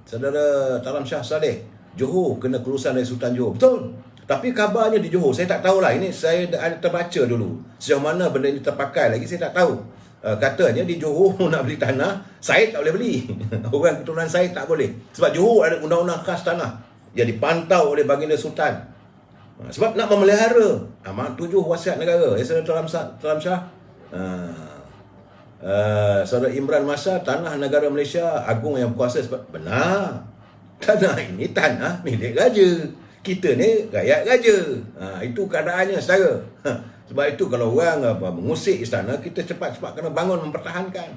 Saudara Talam Shah Saleh, Johor kena kelulusan dari Sultan Johor. Betul. Tapi kabarnya di Johor, saya tak tahulah. Ini saya ada terbaca dulu. Sejauh mana benda ini terpakai lagi, saya tak tahu. Katanya di Johor nak beli tanah, saya tak boleh beli. Orang keturunan saya tak boleh. Sebab Johor ada undang-undang khas tanah yang dipantau oleh baginda Sultan. Sebab nak memelihara 7 wasiat negara. Saudara Talam Shah, saudara Imran Masa, tanah negara Malaysia agung yang berkuasa. Sebab benar, tanah ini tanah milik raja. Kita ni rakyat raja. Itu keadaannya, saudara. Sebab itu kalau orang mengusik istana, kita cepat-cepat kena bangun mempertahankan.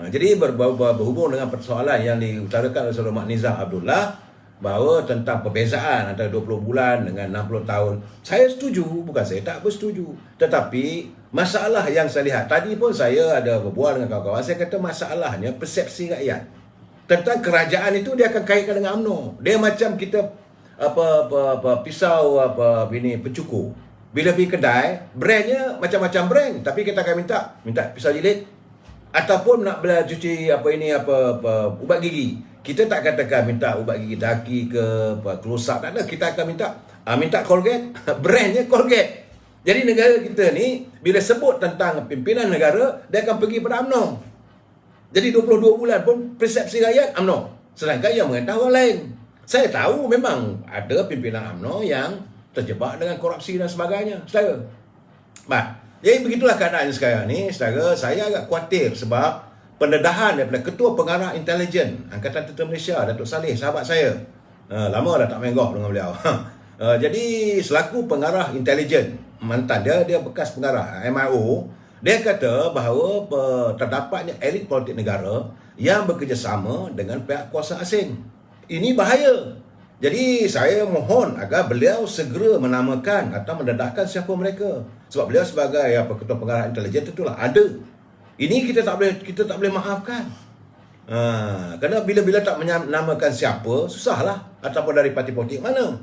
Jadi berhubung dengan persoalan yang diutarakan oleh saudara Mak Nizam Abdullah, bahawa tentang perbezaan antara 20 bulan dengan 60 tahun, saya setuju, bukan saya tak bersetuju. Tetapi masalah yang saya lihat, tadi pun saya ada berbual dengan kawan-kawan, saya kata masalahnya persepsi rakyat tentang kerajaan itu dia akan kaitkan dengan UMNO. Dia macam kita pisau ini pencukur. Bila pergi kedai, brandnya macam-macam brand, tapi kita akan minta pisau jilid ataupun nak bela cuci ubat gigi. Kita tak katakan minta ubat gigi daki ke close up, tak ada. Kita akan minta Colgate, brandnya Colgate. Jadi negara kita ni bila sebut tentang pimpinan negara, dia akan pergi pada UMNO. Jadi 22 bulan pun persepsi rakyat UMNO, sedangkan yang mengetahui orang lain. Saya tahu memang ada pimpinan UMNO yang terjebak dengan korupsi dan sebagainya, saudara. Jadi begitulah keadaannya sekarang ni, saudara. Saya agak khawatir sebab pendedahan daripada Ketua Pengarah Intelijen Angkatan Tentera Malaysia, Datuk Saleh, sahabat saya. Lama dah tak main golf dengan beliau. Jadi selaku pengarah intelijen mantan, dia bekas pengarah MIO, dia kata bahawa terdapatnya elit politik negara yang bekerjasama dengan pihak kuasa asing. Ini bahaya. Jadi saya mohon agar beliau segera menamakan atau mendedahkan siapa mereka. Sebab beliau sebagai Ketua Pengarah Intelijen tentulah ada. Ini kita tak boleh maafkan. Kerana bila tak menamakan siapa, susahlah. Ataupun dari parti politik mana.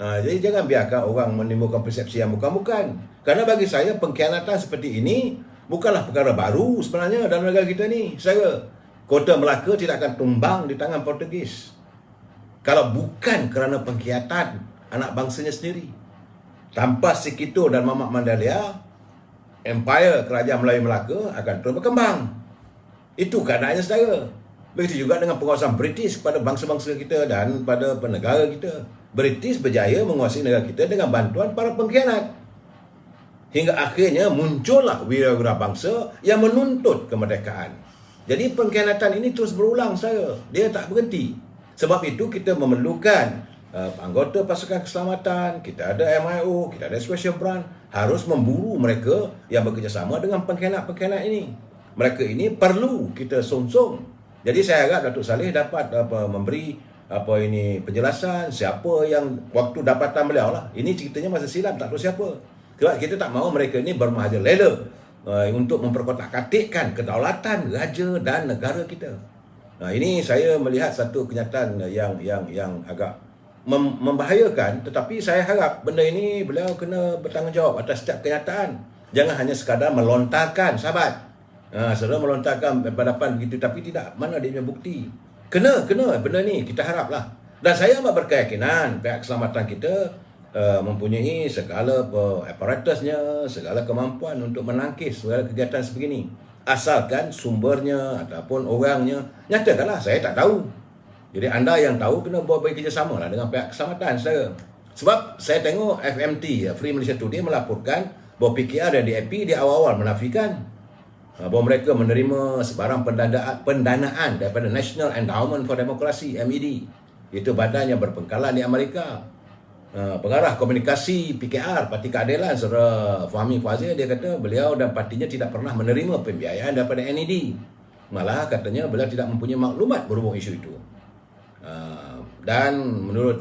Jadi jangan biarkan orang menimbulkan persepsi yang bukan-bukan. Kerana bagi saya pengkhianatan seperti ini bukanlah perkara baru sebenarnya dalam negara kita ni. Saya, Kota Melaka tidak akan tumbang di tangan Portugis kalau bukan kerana pengkhianatan anak bangsanya sendiri. Tanpa Sikito dan Mamat Mandalia, empire kerajaan Melayu Melaka akan terus berkembang. Itu keadaannya, saudara. Begitu juga dengan penguasaan British kepada bangsa-bangsa kita dan pada negara kita. British berjaya menguasai negara kita dengan bantuan para pengkhianat. Hingga akhirnya muncullah wira-wira bangsa yang menuntut kemerdekaan. Jadi pengkhianatan ini terus berulang, saya. Dia tak berhenti. Sebab itu kita memerlukan anggota pasukan keselamatan, kita ada MIO, kita ada Special Branch, harus memburu mereka yang bekerjasama dengan pengkhianat-pengkhianat ini. Mereka ini perlu kita songsong. Jadi saya harap Datuk Saleh dapat memberi penjelasan siapa yang waktu dapatan beliau lah. Ini ceritanya masa silam, tak tahu siapa. Sebab kita tak mahu mereka ini bermerajalela untuk memperkotak-katikkan kedaulatan raja dan negara kita. Ini saya melihat satu kenyataan yang agak membahayakan, tetapi saya harap benda ini beliau kena bertanggungjawab atas setiap kenyataan. Jangan hanya sekadar melontarkan, sahabat. Saudara melontarkan depan begitu tapi tidak mana dia punya bukti. Kena benda ni, kita haraplah. Dan saya amat berkeyakinan pihak keselamatan kita mempunyai segala aparatusnya, segala kemampuan untuk menangkis segala kegiatan sebegini. Asalkan sumbernya ataupun orangnya nyatakanlah, saya tak tahu. Jadi anda yang tahu kena buat bekerjasama lah dengan pihak keselamatan, saudara. Sebab saya tengok FMT, Free Malaysia Today, melaporkan bahawa PKR dan DAP di awal-awal menafikan bahawa mereka menerima sebarang pendanaan daripada National Endowment for Democracy, MED. Itu badan yang berpengkalan di Amerika. Pengarah komunikasi PKR, Parti Keadilan, Saudara Fahmi Fazil, dia kata beliau dan partinya tidak pernah menerima pembiayaan daripada NED. Malah katanya beliau tidak mempunyai maklumat berhubung isu itu. Dan menurut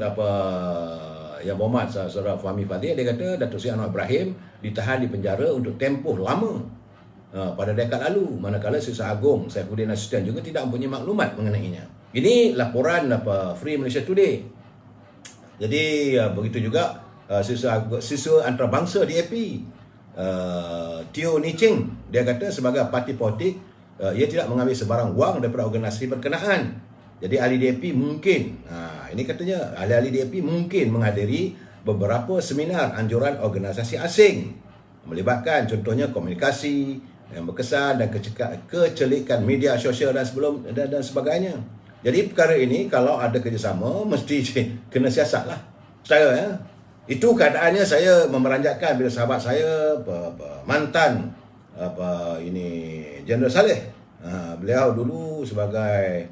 Yang Berhormat Saudara Fahmi Fazil, dia kata Datuk Seri Anwar Ibrahim ditahan di penjara untuk tempoh lama pada dekad lalu, manakala Siswa Agung Saifuddin Nasution juga tidak mempunyai maklumat mengenainya. Ini laporan Free Malaysia Today. Jadi begitu juga siswa antarabangsa DAP, Teo Ni Ching, dia kata sebagai parti politik ia tidak mengambil sebarang wang daripada organisasi berkenaan. Jadi ahli DAP mungkin, ini katanya ahli-ahli DAP mungkin menghadiri beberapa seminar anjuran organisasi asing melibatkan contohnya komunikasi yang berkesan dan kecelikan media sosial dan sebagainya. Jadi perkara ini kalau ada kerjasama mesti kena siasat lah, saudara, ya. Itu keadaannya. Saya memeranjatkan bila sahabat saya mantan Jeneral Saleh, beliau dulu sebagai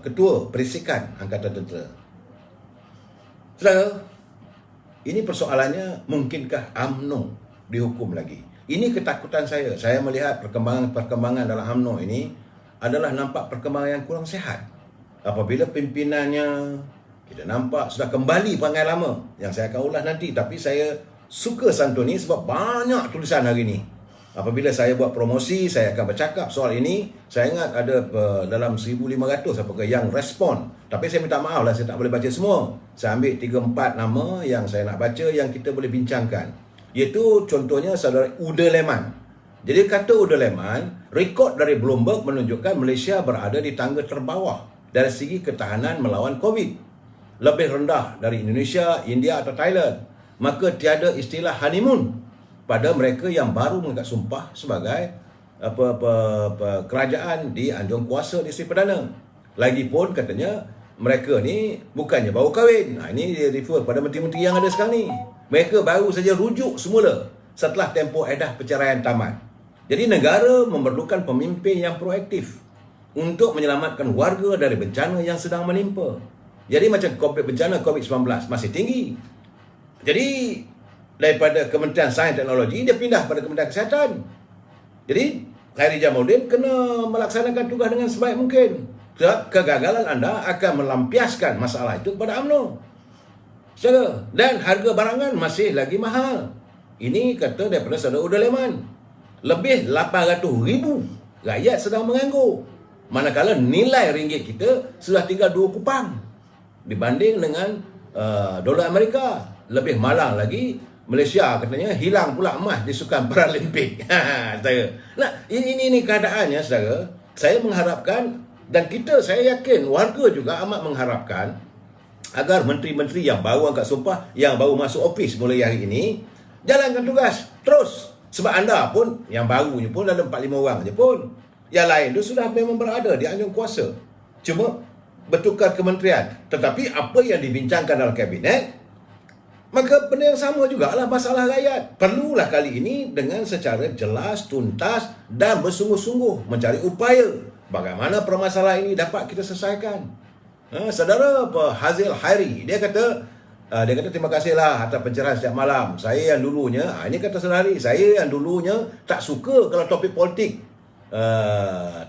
ketua Perisikan Angkatan Tentera. Saudara, ini persoalannya, mungkinkah UMNO dihukum lagi? Ini ketakutan saya. Saya melihat perkembangan dalam UMNO ini adalah nampak perkembangan yang kurang sihat. Apabila pimpinannya Kita nampak sudah kembali perangai lama yang saya akan ulas nanti. Tapi saya suka santun ni sebab banyak tulisan hari ni. Apabila saya buat promosi, saya akan bercakap soal ini. Saya ingat ada dalam 1,500 apakah yang respon. Tapi saya minta maaf lah, saya tak boleh baca semua. Saya ambil 3-4 nama yang saya nak baca, yang kita boleh bincangkan. Iaitu contohnya saudara Uda Leman. Jadi kata Uda Leman, rekod dari Bloomberg menunjukkan Malaysia berada di tangga terbawah dari segi ketahanan melawan COVID. Lebih rendah dari Indonesia, India atau Thailand. Maka tiada istilah honeymoon pada mereka yang baru mengikat sumpah sebagai kerajaan di anjung kuasa di Sri Perdana. Lagipun katanya mereka ni bukannya baru kahwin. Ini dia refer pada menteri-menteri yang ada sekarang ni. Mereka baru saja rujuk semula setelah tempoh edah perceraian tamat. Jadi negara memerlukan pemimpin yang proaktif untuk menyelamatkan warga dari bencana yang sedang menimpa. Jadi macam bencana COVID-19 masih tinggi. Jadi daripada Kementerian Sains dan Teknologi, dia pindah pada Kementerian Kesihatan. Jadi, Khairi Jamaluddin kena melaksanakan tugas dengan sebaik mungkin. Kegagalan anda akan melampiaskan masalah itu kepada UMNO. Dan harga barangan masih lagi mahal. Ini kata daripada saudara Uda Leman. Lebih 800,000 rakyat sedang menganggur. Manakala nilai ringgit kita sudah tinggal 2 kupang dibanding dengan dolar Amerika. Lebih malang lagi, Malaysia katanya hilang pula emas di Sukan Paralimpik. Saudara. Nah, ini keadaannya, saudara. Saya mengharapkan dan saya yakin warga juga amat mengharapkan agar menteri-menteri yang baru angkat sumpah, yang baru masuk ofis mulai hari ini, jalankan tugas terus. Sebab anda pun, yang barunya pun ada 4-5 orang je pun. Yang lain tu sudah memang berada di anjung kuasa. Cuma bertukar kementerian. Tetapi apa yang dibincangkan dalam kabinet, maka benda yang sama jugalah masalah rakyat. Perlulah kali ini dengan secara jelas, tuntas dan bersungguh-sungguh mencari upaya bagaimana permasalahan ini dapat kita selesaikan. Saudara Hazil Khairi, dia kata terima kasihlah atas pencerahan setiap malam. Saya yang dulunya, ini kata saudara Hari, saya yang dulunya tak suka kalau topik politik.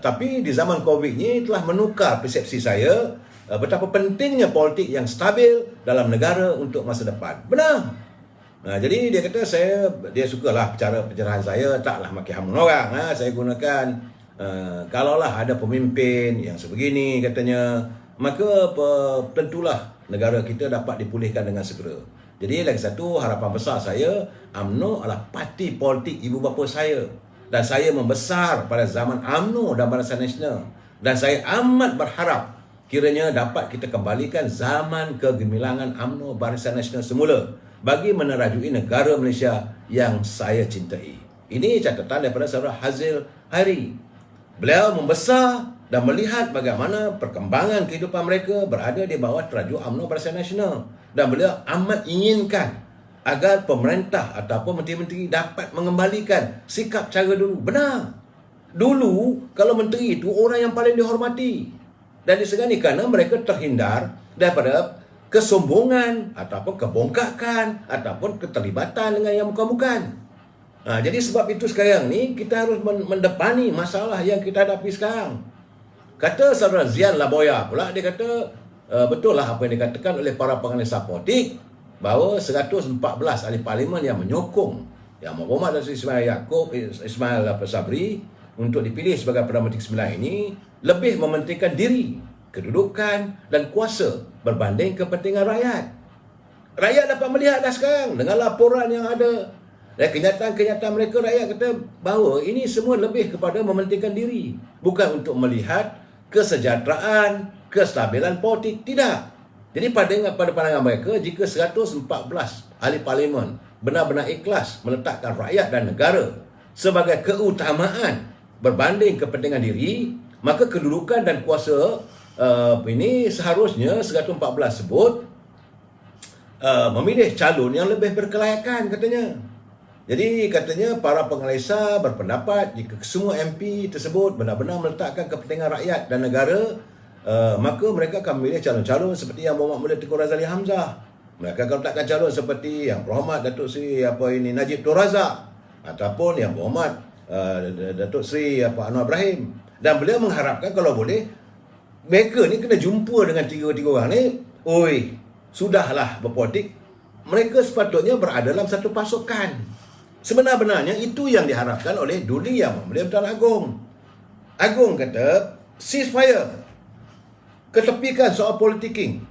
Tapi di zaman COVID ni telah menukar persepsi saya betapa pentingnya politik yang stabil dalam negara untuk masa depan. Benar. Jadi dia kata dia sukalah cara pencerahan saya, taklah maki hamun orang. Saya gunakan kalaulah ada pemimpin yang sebegini katanya, maka tentulah negara kita dapat dipulihkan dengan segera. Jadi lagi satu harapan besar saya, UMNO adalah parti politik ibu bapa saya. Dan saya membesar pada zaman UMNO dan Barisan Nasional. Dan saya amat berharap kiranya dapat kita kembalikan zaman kegemilangan UMNO Barisan Nasional semula bagi menerajui negara Malaysia yang saya cintai. Ini catatan daripada saudara Hazil Khairi. Beliau membesar dan melihat bagaimana perkembangan kehidupan mereka berada di bawah terajuk UMNO Barisan Nasional. Dan beliau amat inginkan agar pemerintah ataupun menteri-menteri dapat mengembalikan sikap cara dulu. Benar. Dulu, kalau menteri itu orang yang paling dihormati. Dan disegani kerana mereka terhindar daripada kesombongan ataupun kebongkakan ataupun keterlibatan dengan yang bukan-bukan. Jadi sebab itu sekarang ni kita harus mendepani masalah yang kita hadapi sekarang. Kata saudara Zian Laboya pula, dia kata betul lah apa yang dikatakan oleh para penganalisa politik bahawa 114 ahli parlimen yang menyokong Yang Muhammad Datuk Ismail Yaakob Ismail Sabri untuk dipilih sebagai Perdana Menteri ke-9 ini lebih mementingkan diri, kedudukan dan kuasa berbanding kepentingan rakyat. Rakyat dapat melihat dah sekarang dengan laporan yang ada dan kenyataan-kenyataan mereka. Rakyat kata bahawa ini semua lebih kepada mementingkan diri, bukan untuk melihat kesejahteraan, kestabilan politik, tidak. Jadi pada pandangan mereka, jika 114 ahli parlimen benar-benar ikhlas meletakkan rakyat dan negara sebagai keutamaan berbanding kepentingan diri, maka kedudukan dan kuasa ini seharusnya 114 sebut memilih calon yang lebih berkelayakan, katanya. Jadi katanya para penganalisa berpendapat jika semua MP tersebut benar-benar meletakkan kepentingan rakyat dan negara, maka mereka akan memilih calon-calon seperti yang Muhammad Mulya Tengku Razali Hamzah. Mereka akan letakkan calon seperti yang Berhormat Datuk Seri Najib Tun Razak ataupun yang Berhormat Datuk Seri Anwar Ibrahim. Dan beliau mengharapkan kalau boleh mereka ni kena jumpa dengan tiga-tiga orang ni oi, sudahlah berpolitik. Mereka sepatutnya berada dalam satu pasukan. Sebenar-benarnya itu yang diharapkan oleh Duli Yang Mulia Tuan Agong. Agong kata, ceasefire. Ketepikan soal politiking.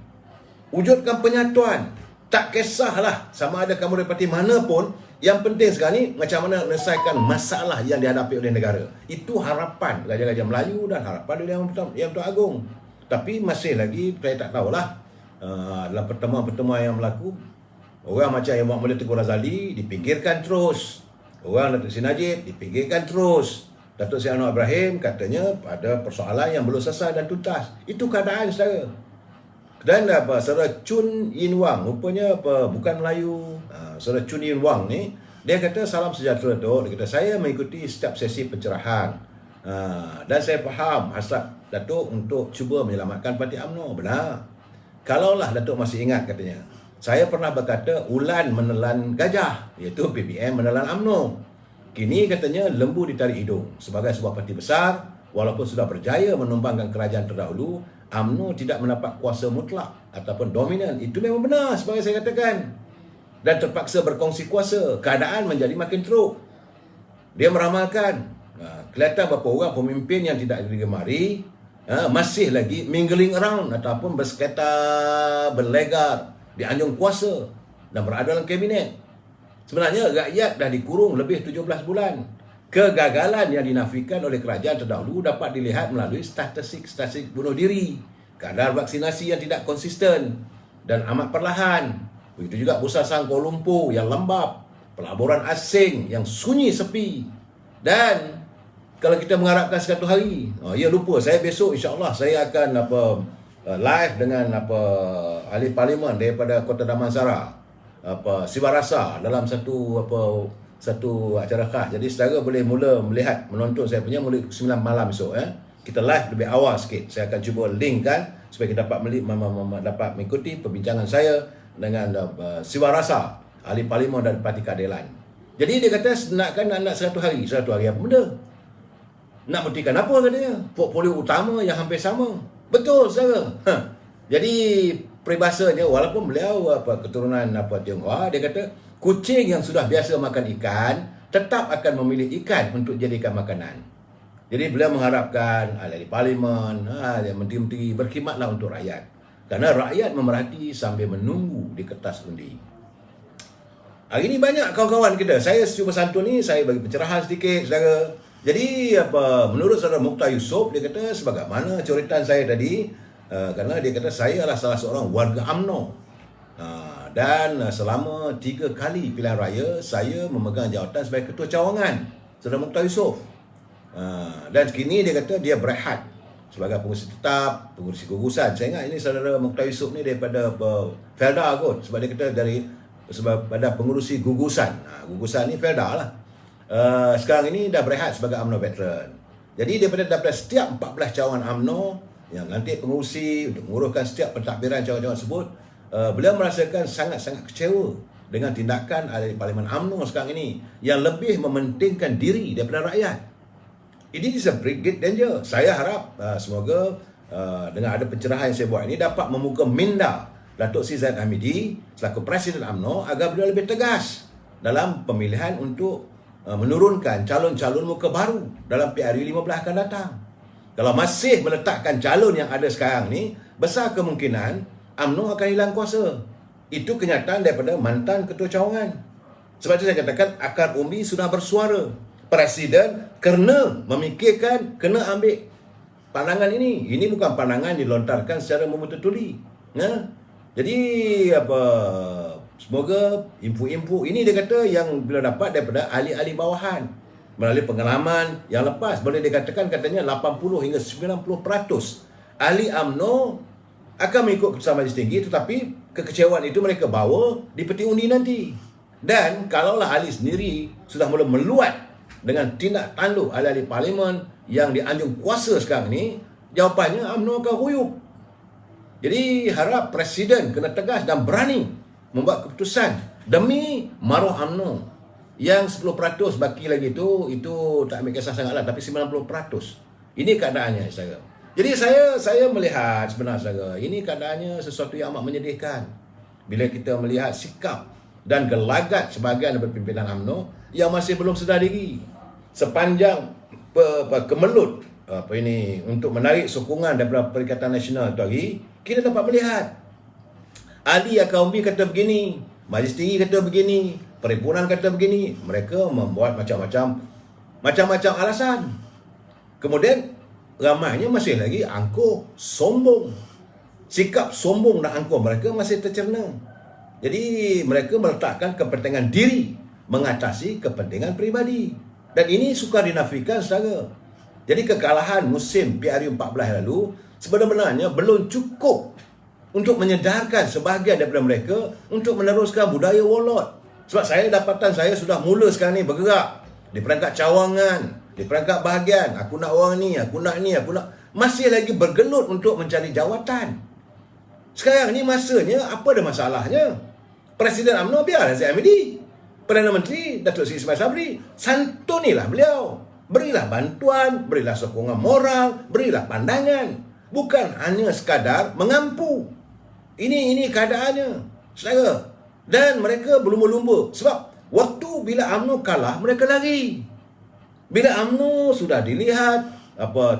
Wujudkan penyatuan. Tak kisahlah sama ada kamu dari parti mana pun. Yang penting sekarang ni macam mana menyelesaikan masalah yang dihadapi oleh negara. Itu harapan Raja-Raja Melayu dan harapan Duli Yang Tuan Agong. Tapi masih lagi saya tak tahulah dalam pertemuan-pertemuan yang berlaku, orang macam Yang Mulia Tengku Razali dipinggirkan terus. Orang Datuk Seri Najib dipinggirkan terus. Datuk Seri Anwar Ibrahim katanya ada persoalan yang belum selesai dan tuntas. Itu keadaan saudara. Dan saudara Chun Yin Wang, rupanya bukan Melayu. Saudara Chun Yin Wang ni, dia kata salam sejahtera Datuk. Dia kata saya mengikuti setiap sesi pencerahan. Dan saya faham hasrat Datuk untuk cuba menyelamatkan Parti UMNO. Benar. Kalaulah Datuk masih ingat katanya, saya pernah berkata ulan menelan gajah, iaitu PBM menelan UMNO. Kini katanya lembu ditarik hidung. Sebagai sebuah parti besar, walaupun sudah berjaya menumbangkan kerajaan terdahulu, UMNO tidak mendapat kuasa mutlak ataupun dominan. Itu memang benar sebagai saya katakan. Dan terpaksa berkongsi kuasa. Keadaan menjadi makin teruk. Dia meramalkan, kelihatan beberapa orang pemimpin yang tidak digemari masih lagi mingling around ataupun bersekretar, berlegar di anjung kuasa dan berada dalam kabinet. Sebenarnya rakyat dah dikurung lebih 17 bulan. Kegagalan yang dinafikan oleh kerajaan terdahulu dapat dilihat melalui statistik bunuh diri, kadar vaksinasi yang tidak konsisten dan amat perlahan. Begitu juga Bursa Saham Kuala Lumpur yang lembab, pelaburan asing yang sunyi sepi. Dan kalau kita mengharapkan satu hari, ya lupa, saya besok insya-Allah saya akan live dengan ahli parlimen daripada Kota Damansara, Sibarasa dalam satu acara khas. Jadi saudara boleh mula melihat, menonton saya punya mulai 9 malam esok. Kita live lebih awal sikit. Saya akan cuba link kan supaya kita dapat dapat mengikuti perbincangan saya dengan Sibarasa, ahli parlimen dan Parti Keadilan. Jadi dia kata nak 100 hari. 100 hari apa benda? Nak buktikan apa katanya? Portfolio utama yang hampir sama. Betul saudara. Jadi peribahasanya, walaupun beliau keturunan Tionghoa, dia kata kucing yang sudah biasa makan ikan tetap akan memilih ikan untuk jadikan makanan. Jadi beliau mengharapkan ahli parlimen, menteri-menteri berkhidmatlah untuk rakyat. Kerana rakyat memerhati sambil menunggu di kertas undi. Hari ini banyak kawan-kawan kita. Saya cuba santun ni, saya bagi pencerahan sedikit saudara. Jadi menurut saudara Mukhtar Yusof, dia kata sebagaimana coretan saya tadi, kerana dia kata saya adalah salah seorang warga UMNO. Dan selama 3 kali pilihan raya, saya memegang jawatan sebagai ketua cawangan saudara Mukhtar Yusof. Dan kini dia kata dia berehat sebagai pengurusi tetap, pengurusi gugusan. Saya ingat ini saudara Mukhtar Yusof ni daripada Felda kot, sebab dia kata sebab pada pengurusi gugusan. Gugusan ni Felda lah. Sekarang ini dah berehat sebagai UMNO veteran. Jadi daripada setiap 14 cawangan UMNO yang nanti pengurusi untuk menguruskan setiap pentadbiran cawangan-cawangan tersebut, beliau merasakan sangat-sangat kecewa dengan tindakan ahli parlimen UMNO sekarang ini yang lebih mementingkan diri daripada rakyat. Ini is a great danger. Saya harap semoga dengan ada pencerahan yang saya buat ini dapat membuka minda Datuk Seri Zahid Hamidi selaku Presiden UMNO agar beliau lebih tegas dalam pemilihan untuk menurunkan calon-calon muka baru dalam PRU 15 akan datang. Kalau masih meletakkan calon yang ada sekarang ni, besar kemungkinan UMNO akan hilang kuasa. Itu kenyataan daripada mantan ketua cawangan. Sebab itu saya katakan akar umbi sudah bersuara. Presiden kena memikirkan, kena ambil pandangan ini. Ini bukan pandangan dilontarkan secara memutus-tuli. Jadi semoga info-info ini dia kata yang bila dapat daripada ahli-ahli bawahan melalui pengalaman yang lepas, boleh dikatakan katanya 80 hingga 90% ahli UMNO akan mengikut keputusan Majlis Tinggi, tetapi kekecewaan itu mereka bawa di peti undi nanti. Dan kalaulah ahli sendiri sudah mula meluat dengan tindak tanduk ahli-ahli parlimen yang dianjung kuasa sekarang ni, jawapannya UMNO akan huyup. Jadi harap Presiden kena tegas dan berani membuat keputusan demi maruah UMNO. Yang 10% baki lagi itu tak ambil kisah sangatlah, tapi 90%. Ini keadaannya saya. Jadi saya melihat sebenarnya ini keadaannya sesuatu yang amat menyedihkan bila kita melihat sikap dan gelagat sebahagian daripada pimpinan UMNO yang masih belum sedar diri sepanjang kemelut untuk menarik sokongan daripada Perikatan Nasional itu hari. Kita dapat melihat Ali Akaumbi kata begini, Majlis Tinggi kata begini, Perhimpunan kata begini. Mereka membuat macam-macam alasan. Kemudian ramainya masih lagi angkuh sombong. Sikap sombong dan angkuh mereka masih tercerna. Jadi mereka meletakkan kepentingan diri mengatasi kepentingan peribadi. Dan ini sukar dinafikan, saudara. Jadi kekalahan musim PRU 14 lalu sebenarnya belum cukup untuk menyedarkan sebahagian daripada mereka untuk meneruskan budaya warlord. Sebab dapatan saya sudah mula sekarang ni bergerak di perangkat cawangan, di perangkat bahagian. Aku nak orang ni, aku nak ni, aku nak. Masih lagi bergelut untuk mencari jawatan. Sekarang ni masanya, apa ada masalahnya? Presiden UMNO biarlah ZMD. Perdana Menteri Datuk Seri Ismail Sabri, santunilah beliau. Berilah bantuan, berilah sokongan moral, berilah pandangan. Bukan hanya sekadar mengampu. Ini keadaannya, saudara. Dan mereka berlumba-lumba. Sebab waktu bila UMNO kalah, mereka lari. Bila UMNO sudah dilihat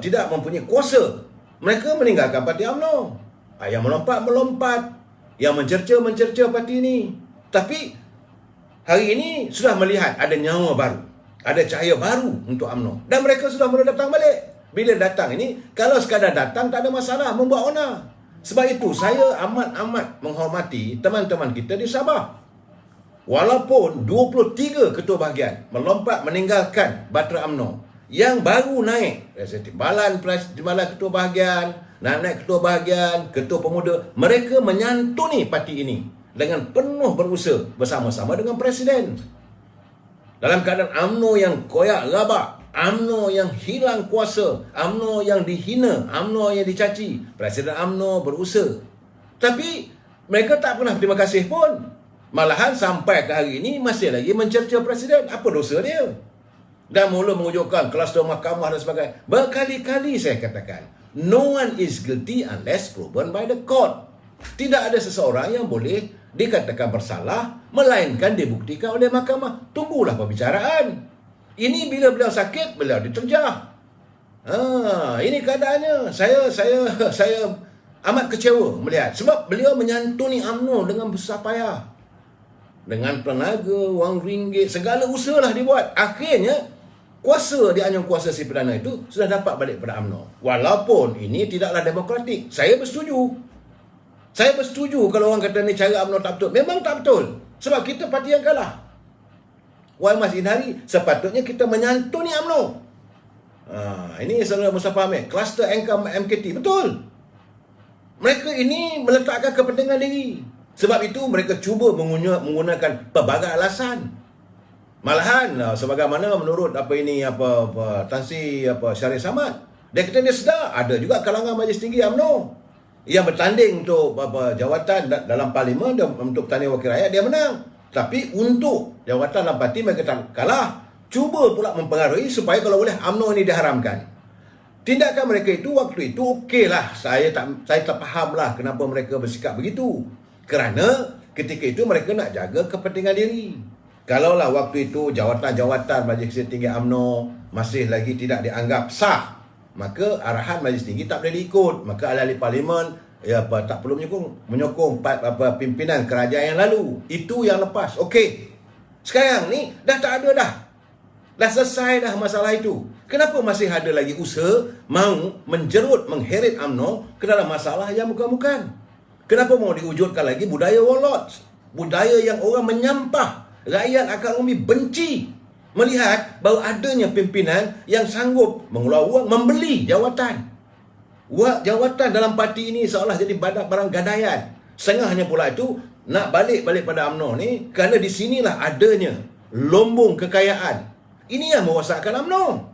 tidak mempunyai kuasa, mereka meninggalkan parti UMNO. Yang melompat, yang mencerca parti ini. Tapi hari ini sudah melihat ada nyawa baru, ada cahaya baru untuk UMNO. Dan mereka sudah mula datang balik. Bila datang ini, kalau sekadar datang tak ada masalah, membuat onar. Sebab itu saya amat menghormati teman-teman kita di Sabah. Walaupun 23 ketua bahagian melompat meninggalkan Batera UMNO, yang baru naik timbalan ketua bahagian, naik ketua bahagian, ketua pemuda, mereka menyantuni parti ini dengan penuh berusaha bersama-sama dengan Presiden. Dalam keadaan UMNO yang koyak rabak, UMNO yang hilang kuasa, UMNO yang dihina, UMNO yang dicaci, Presiden UMNO berusaha. Tapi mereka tak pernah terima kasih pun. Malahan sampai ke hari ini masih lagi mencerca Presiden. Apa dosa dia? Dan mula mewujudkan kluster mahkamah dan sebagainya. Berkali-kali saya katakan, no one is guilty unless proven by the court. Tidak ada seseorang yang boleh dikatakan bersalah melainkan dibuktikan oleh mahkamah. Tunggulah pembicaraan. Ini bila beliau sakit, beliau diterjah. Ini keadaannya. Saya amat kecewa melihat. Sebab beliau menyantuni UMNO dengan besar payah. Dengan tenaga, wang ringgit, segala usahalah dibuat. Akhirnya, kuasa di anyong kuasa si perdana itu sudah dapat balik pada UMNO. Walaupun ini tidaklah demokratik. Saya bersetuju. Saya bersetuju kalau orang kata ni cara UMNO tak betul. Memang tak betul. Sebab kita parti yang kalah. Wan Mas Inhari, sepatutnya kita menyantuni UMNO. Ini saudara Mustafa Ahmed, kluster MKT, betul. Mereka ini meletakkan kepentingan diri. Sebab itu mereka cuba menggunakan pelbagai alasan. Malahan sebagaimana menurut Tan Sri Syarif Samad, dia kata dia sedar ada juga kalangan Majlis Tinggi UMNO yang bertanding untuk jawatan dalam parlimen, untuk bertanding wakil rakyat, dia menang. Tapi untuk jawatan dalam parti mereka kalah. Cuba pula mempengaruhi supaya kalau boleh UMNO ini diharamkan. Tindakan mereka itu waktu itu okeylah. Saya tak fahamlah kenapa mereka bersikap begitu. Kerana ketika itu mereka nak jaga kepentingan diri. Kalaulah waktu itu jawatan-jawatan Majlis Tinggi UMNO masih lagi tidak dianggap sah, maka arahan Majlis Tinggi tak boleh diikut. Maka ahli-ahli parlimen tak perlu menyokong pimpinan kerajaan yang lalu. Itu yang lepas. Okey. Sekarang ni dah tak ada dah. Dah selesai dah masalah itu. Kenapa masih ada lagi usaha mau mengheret UMNO ke dalam masalah yang bukan-bukan? Kenapa mau diwujudkan lagi budaya warlord? Budaya yang orang menyampah. Rakyat akan umum benci melihat bahawa adanya pimpinan yang sanggup mengeluarkan wang membeli jawatan. Jawatan dalam parti ini seolah jadi barang gadaian. Setengahnya pula itu nak balik pada UMNO ni kerana di sinilah adanya lombong kekayaan. Ini yang merosakkan UMNO.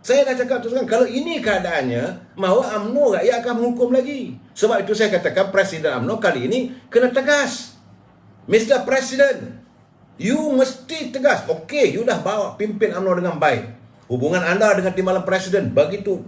Saya dah cakap terus terang, kalau ini keadaannya, mahu UMNO rakyat akan menghukum lagi. Sebab itu saya katakan Presiden UMNO kali ini kena tegas. Mr. President, you mesti tegas. Okey, you dah bawa pimpin UMNO dengan baik. Hubungan anda dengan timbalan Presiden begitu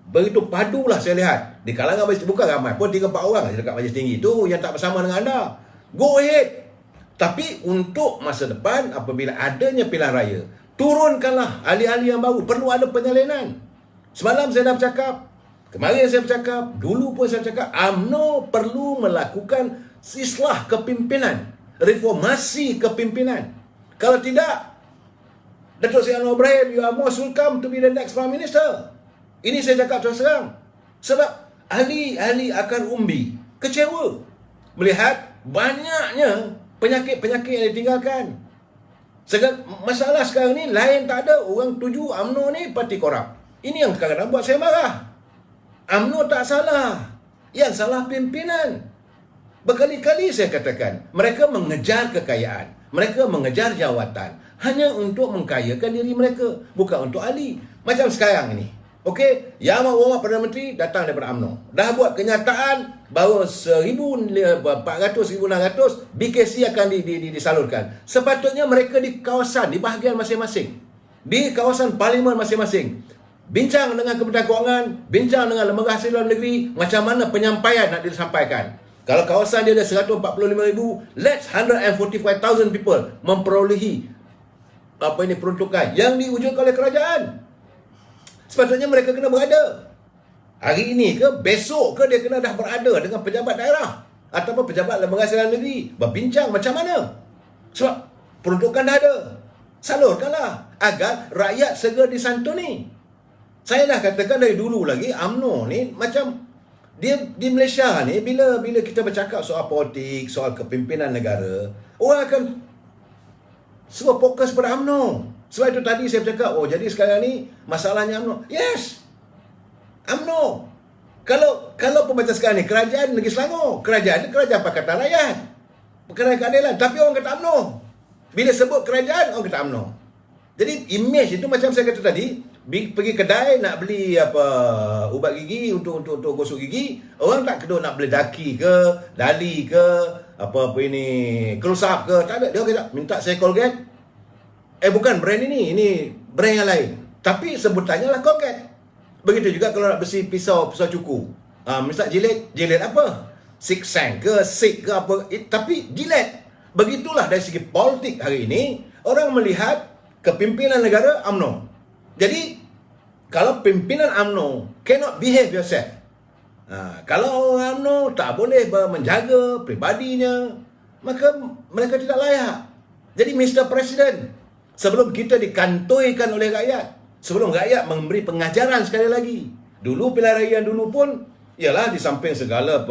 Begitu padulah saya lihat. Di kalangan majlis, bukan ramai pun 3-4 orang dekat majlis tinggi tu yang tak bersama dengan anda. Go ahead. Tapi untuk masa depan, apabila adanya pilihan raya, turunkanlah ahli-ahli yang baru. Perlu ada penyalinan. Semalam saya dah bercakap, kemarin saya bercakap, dulu pun saya bercakap, UMNO perlu melakukan islah kepimpinan, reformasi kepimpinan. Kalau tidak, Datuk Seri Anwar Ibrahim, you are most welcome to be the next Prime Minister. Ini saya cakap terus terang. Sebab ahli-ahli akar umbi kecewa melihat banyaknya penyakit-penyakit yang ditinggalkan. Masalah sekarang ni lain tak ada. Orang tuju UMNO ni parti korup. Ini yang kadang-kadang buat saya marah. UMNO tak salah. Yang salah pimpinan. Berkali-kali saya katakan, mereka mengejar kekayaan. Mereka mengejar jawatan hanya untuk mengkayakan diri mereka, bukan untuk ahli. Macam sekarang ini. Okey, Yang Amat Perdana Menteri datang daripada UMNO. Dah buat kenyataan bahawa 1,400-1,600 BKC akan disalurkan. Sepatutnya mereka di kawasan, di bahagian masing-masing. Di kawasan parlimen masing-masing. Bincang dengan Kementerian Kewangan, bincang dengan Lembaga Hasil Dalam Negeri, macam mana penyampaian nak disampaikan. Kalau kawasan dia ada 145,000, let's 145,000 people memperolehi peruntukan yang diwujudkan oleh kerajaan. Sepatutnya mereka kena berada. Hari ini ke, besok ke dia kena dah berada dengan pejabat daerah ataupun pejabat Lembaga Hasil Dalam Negeri, berbincang macam mana. Sebab peruntukan dah ada. Salurkanlah agar rakyat segera disantuni. Saya dah katakan dari dulu lagi, UMNO ni macam dia di Malaysia ni, bila kita bercakap soal politik, soal kepimpinan negara, orang akan semua fokus pada UMNO. Sebab itu tadi saya bercakap, oh jadi sekarang ni masalahnya UMNO. Yes, UMNO. Kalau pembaca sekarang ni, kerajaan Negeri Selangor, kerajaan Pakatan Rakyat, Perkara Keadilan, tapi orang kata UMNO. Bila sebut kerajaan, orang kata UMNO. Jadi image itu macam saya kata tadi, pergi kedai nak beli ubat gigi untuk gosok gigi, orang tak kedua nak beli daki ke, dali ke, kelusap ke, tak ada. Dia kata minta saya Colgate. Bukan brand ini brand yang lain. Tapi sebutannya lah Colgate. Begitu juga kalau nak besi pisau cukur. Misal jilet apa? Sikseng ke, sik ke apa, tapi jilet. Begitulah dari segi politik hari ini, orang melihat kepimpinan negara UMNO. Jadi kalau pimpinan UMNO cannot behave yourself, kalau UMNO tak boleh menjaga pribadinya, maka mereka tidak layak. Jadi Mr. President, sebelum kita dikantoikan oleh rakyat, sebelum rakyat memberi pengajaran sekali lagi, dulu pilihan raya dulu pun, ialah di samping segala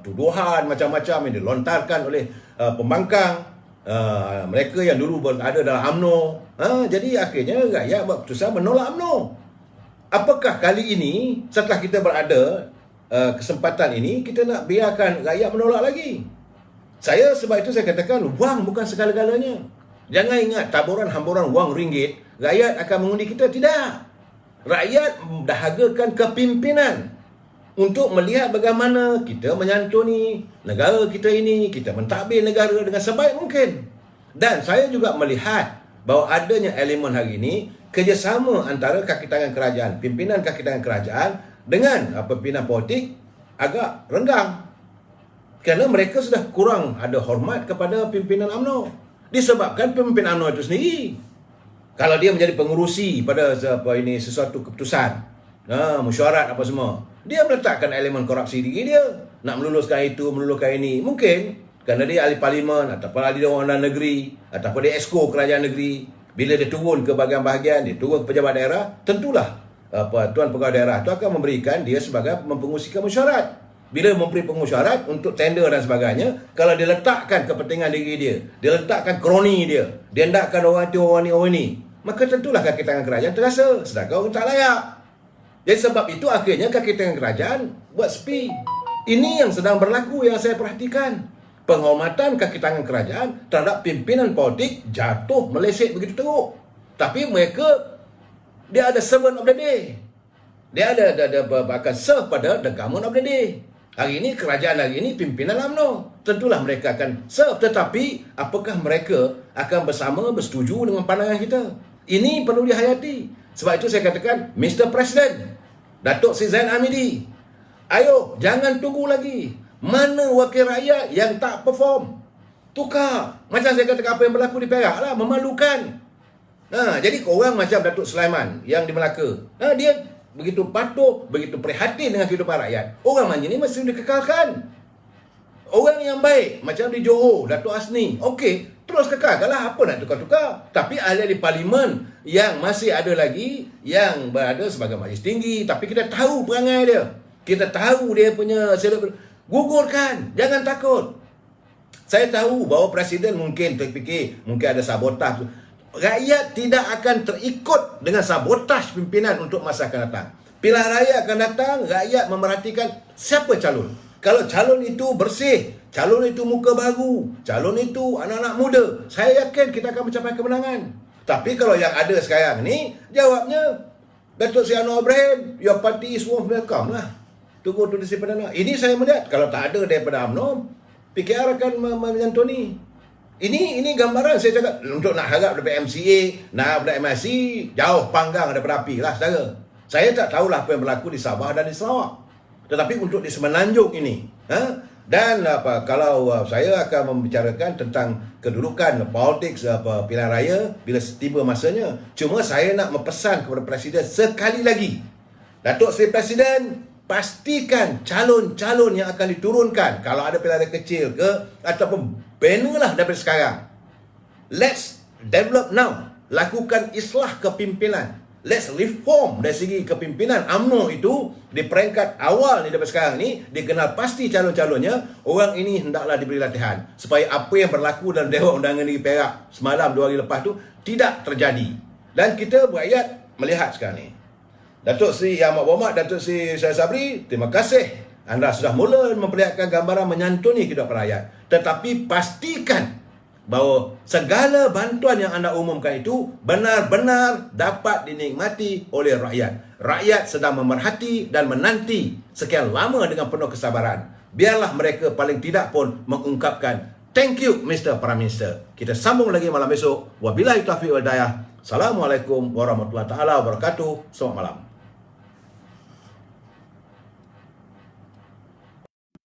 tuduhan macam-macam yang dilontarkan oleh pembangkang, mereka yang dulu berada dalam UMNO, jadi akhirnya rakyat buat keputusan menolak UMNO. Apakah kali ini setelah kita berada kesempatan ini, kita nak biarkan rakyat menolak lagi? Sebab itu saya katakan, wang bukan segala-galanya. Jangan ingat taburan hamburan wang ringgit rakyat akan mengundi kita. Tidak. Rakyat dahagakan kepimpinan untuk melihat bagaimana kita menyantuni negara kita ini, kita mentadbir negara dengan sebaik mungkin. Dan saya juga melihat bahawa adanya elemen hari ini, kerjasama antara kaki tangan kerajaan, pimpinan kaki tangan kerajaan dengan pimpinan politik agak renggang. Kerana mereka sudah kurang ada hormat kepada pimpinan UMNO. Disebabkan pimpinan UMNO itu sendiri, kalau dia menjadi pengurusi pada sesuatu keputusan, mesyuarat apa semua, dia meletakkan elemen korupsi diri dia, nak meluluskan itu, meluluskan ini. Mungkin kerana dia ahli parlimen, ataupun ahli dewan negeri, ataupun dia esko kerajaan negeri. Bila dia turun ke bahagian-bahagian, dia turun ke pejabat daerah, tentulah Tuan Pegawai Daerah itu akan memberikan dia sebagai pengurusikan mesyuarat. Bila memberi pengurusarat untuk tender dan sebagainya, kalau dia letakkan kepentingan diri dia letakkan kroni dia hendakkan orang itu, orang ni, maka tentulah kaki tangan kerajaan terasa, sedangkan orang tak layak. Jadi sebab itu akhirnya kaki tangan kerajaan buat sepi. Ini yang sedang berlaku, yang saya perhatikan. Penghormatan kaki tangan kerajaan terhadap pimpinan politik jatuh meleset begitu teruk. Tapi mereka, dia ada servant of the day. Dia ada akan serve pada the government of the day. Hari ini, kerajaan hari ini, pimpinan UMNO. Tentulah mereka akan serve. Tetapi, apakah mereka akan bersama, bersetuju dengan pandangan kita? Ini perlu dihayati. Sebab itu saya katakan, Mr. President, Datuk Seri Zain Amidi, ayo jangan tunggu lagi. Mana wakil rakyat yang tak perform? Tukar. Macam saya katakan apa yang berlaku di Perak lah, memalukan. Jadi orang macam Datuk Sulaiman yang di Melaka, dia begitu patuh, begitu prihatin dengan kehidupan rakyat. Orang macam ni mesti dikekalkan. Orang yang baik macam di Johor, Datuk Asni, okey, terus kekalkanlah, apa nak tukar-tukar. Tapi ahli di parlimen yang masih ada lagi yang berada sebagai majlis tinggi, tapi kita tahu perangai dia, kita tahu dia punya gugurkan, jangan takut. Saya tahu bahawa Presiden mungkin terfikir mungkin ada sabotaj. Rakyat tidak akan terikut dengan sabotaj pimpinan untuk masa akan datang. Pilihan raya akan datang, rakyat memerhatikan siapa calon. Kalau calon itu bersih, calon itu muka baru, calon itu anak-anak muda, saya yakin kita akan mencapai kemenangan. Tapi kalau yang ada sekarang ni, jawabnya Datuk Seri Anwar Ibrahim, your party is welcome lah. Tunggu tu di Perdana. Ini saya melihat kalau tak ada daripada UMNO, PKR akan menyantuni. Ini gambaran saya cakap, untuk nak harap daripada MCA, nak daripada MIC, jauh panggang daripada api lah saudara. Saya tak tahulah apa yang berlaku di Sabah dan di Sarawak. Tetapi untuk di Semenanjung ini, dan kalau saya akan membicarakan tentang kedudukan politik pilihan raya bila tiba masanya. Cuma saya nak mempesan kepada Presiden sekali lagi, Datuk Seri Presiden, pastikan calon-calon yang akan diturunkan, kalau ada pilihan raya kecil ke, ataupun banner lah daripada sekarang. Let's develop now. Lakukan islah kepimpinan. Let's reform dari segi kepimpinan. UMNO itu di peringkat awal ni daripada sekarang ni, dikenal pasti calon-calonnya. Orang ini hendaklah diberi latihan supaya apa yang berlaku dalam Dewan Undangan Negeri Perak semalam 2 hari lepas tu tidak terjadi. Dan kita berakyat melihat sekarang ni, Datuk Seri Yang Amat Berhormat Datuk Seri Syed Sabri, terima kasih anda sudah mula memperlihatkan gambaran menyantuni kehidupan rakyat. Tetapi pastikan bahawa segala bantuan yang anda umumkan itu benar-benar dapat dinikmati oleh rakyat. Rakyat sedang memerhati dan menanti sekian lama dengan penuh kesabaran. Biarlah mereka paling tidak pun mengungkapkan thank you Mr. Prime Minister. Kita sambung lagi malam esok. Wabillahi taufiq wal hidayah. Assalamualaikum warahmatullahi taala wabarakatuh. Selamat malam.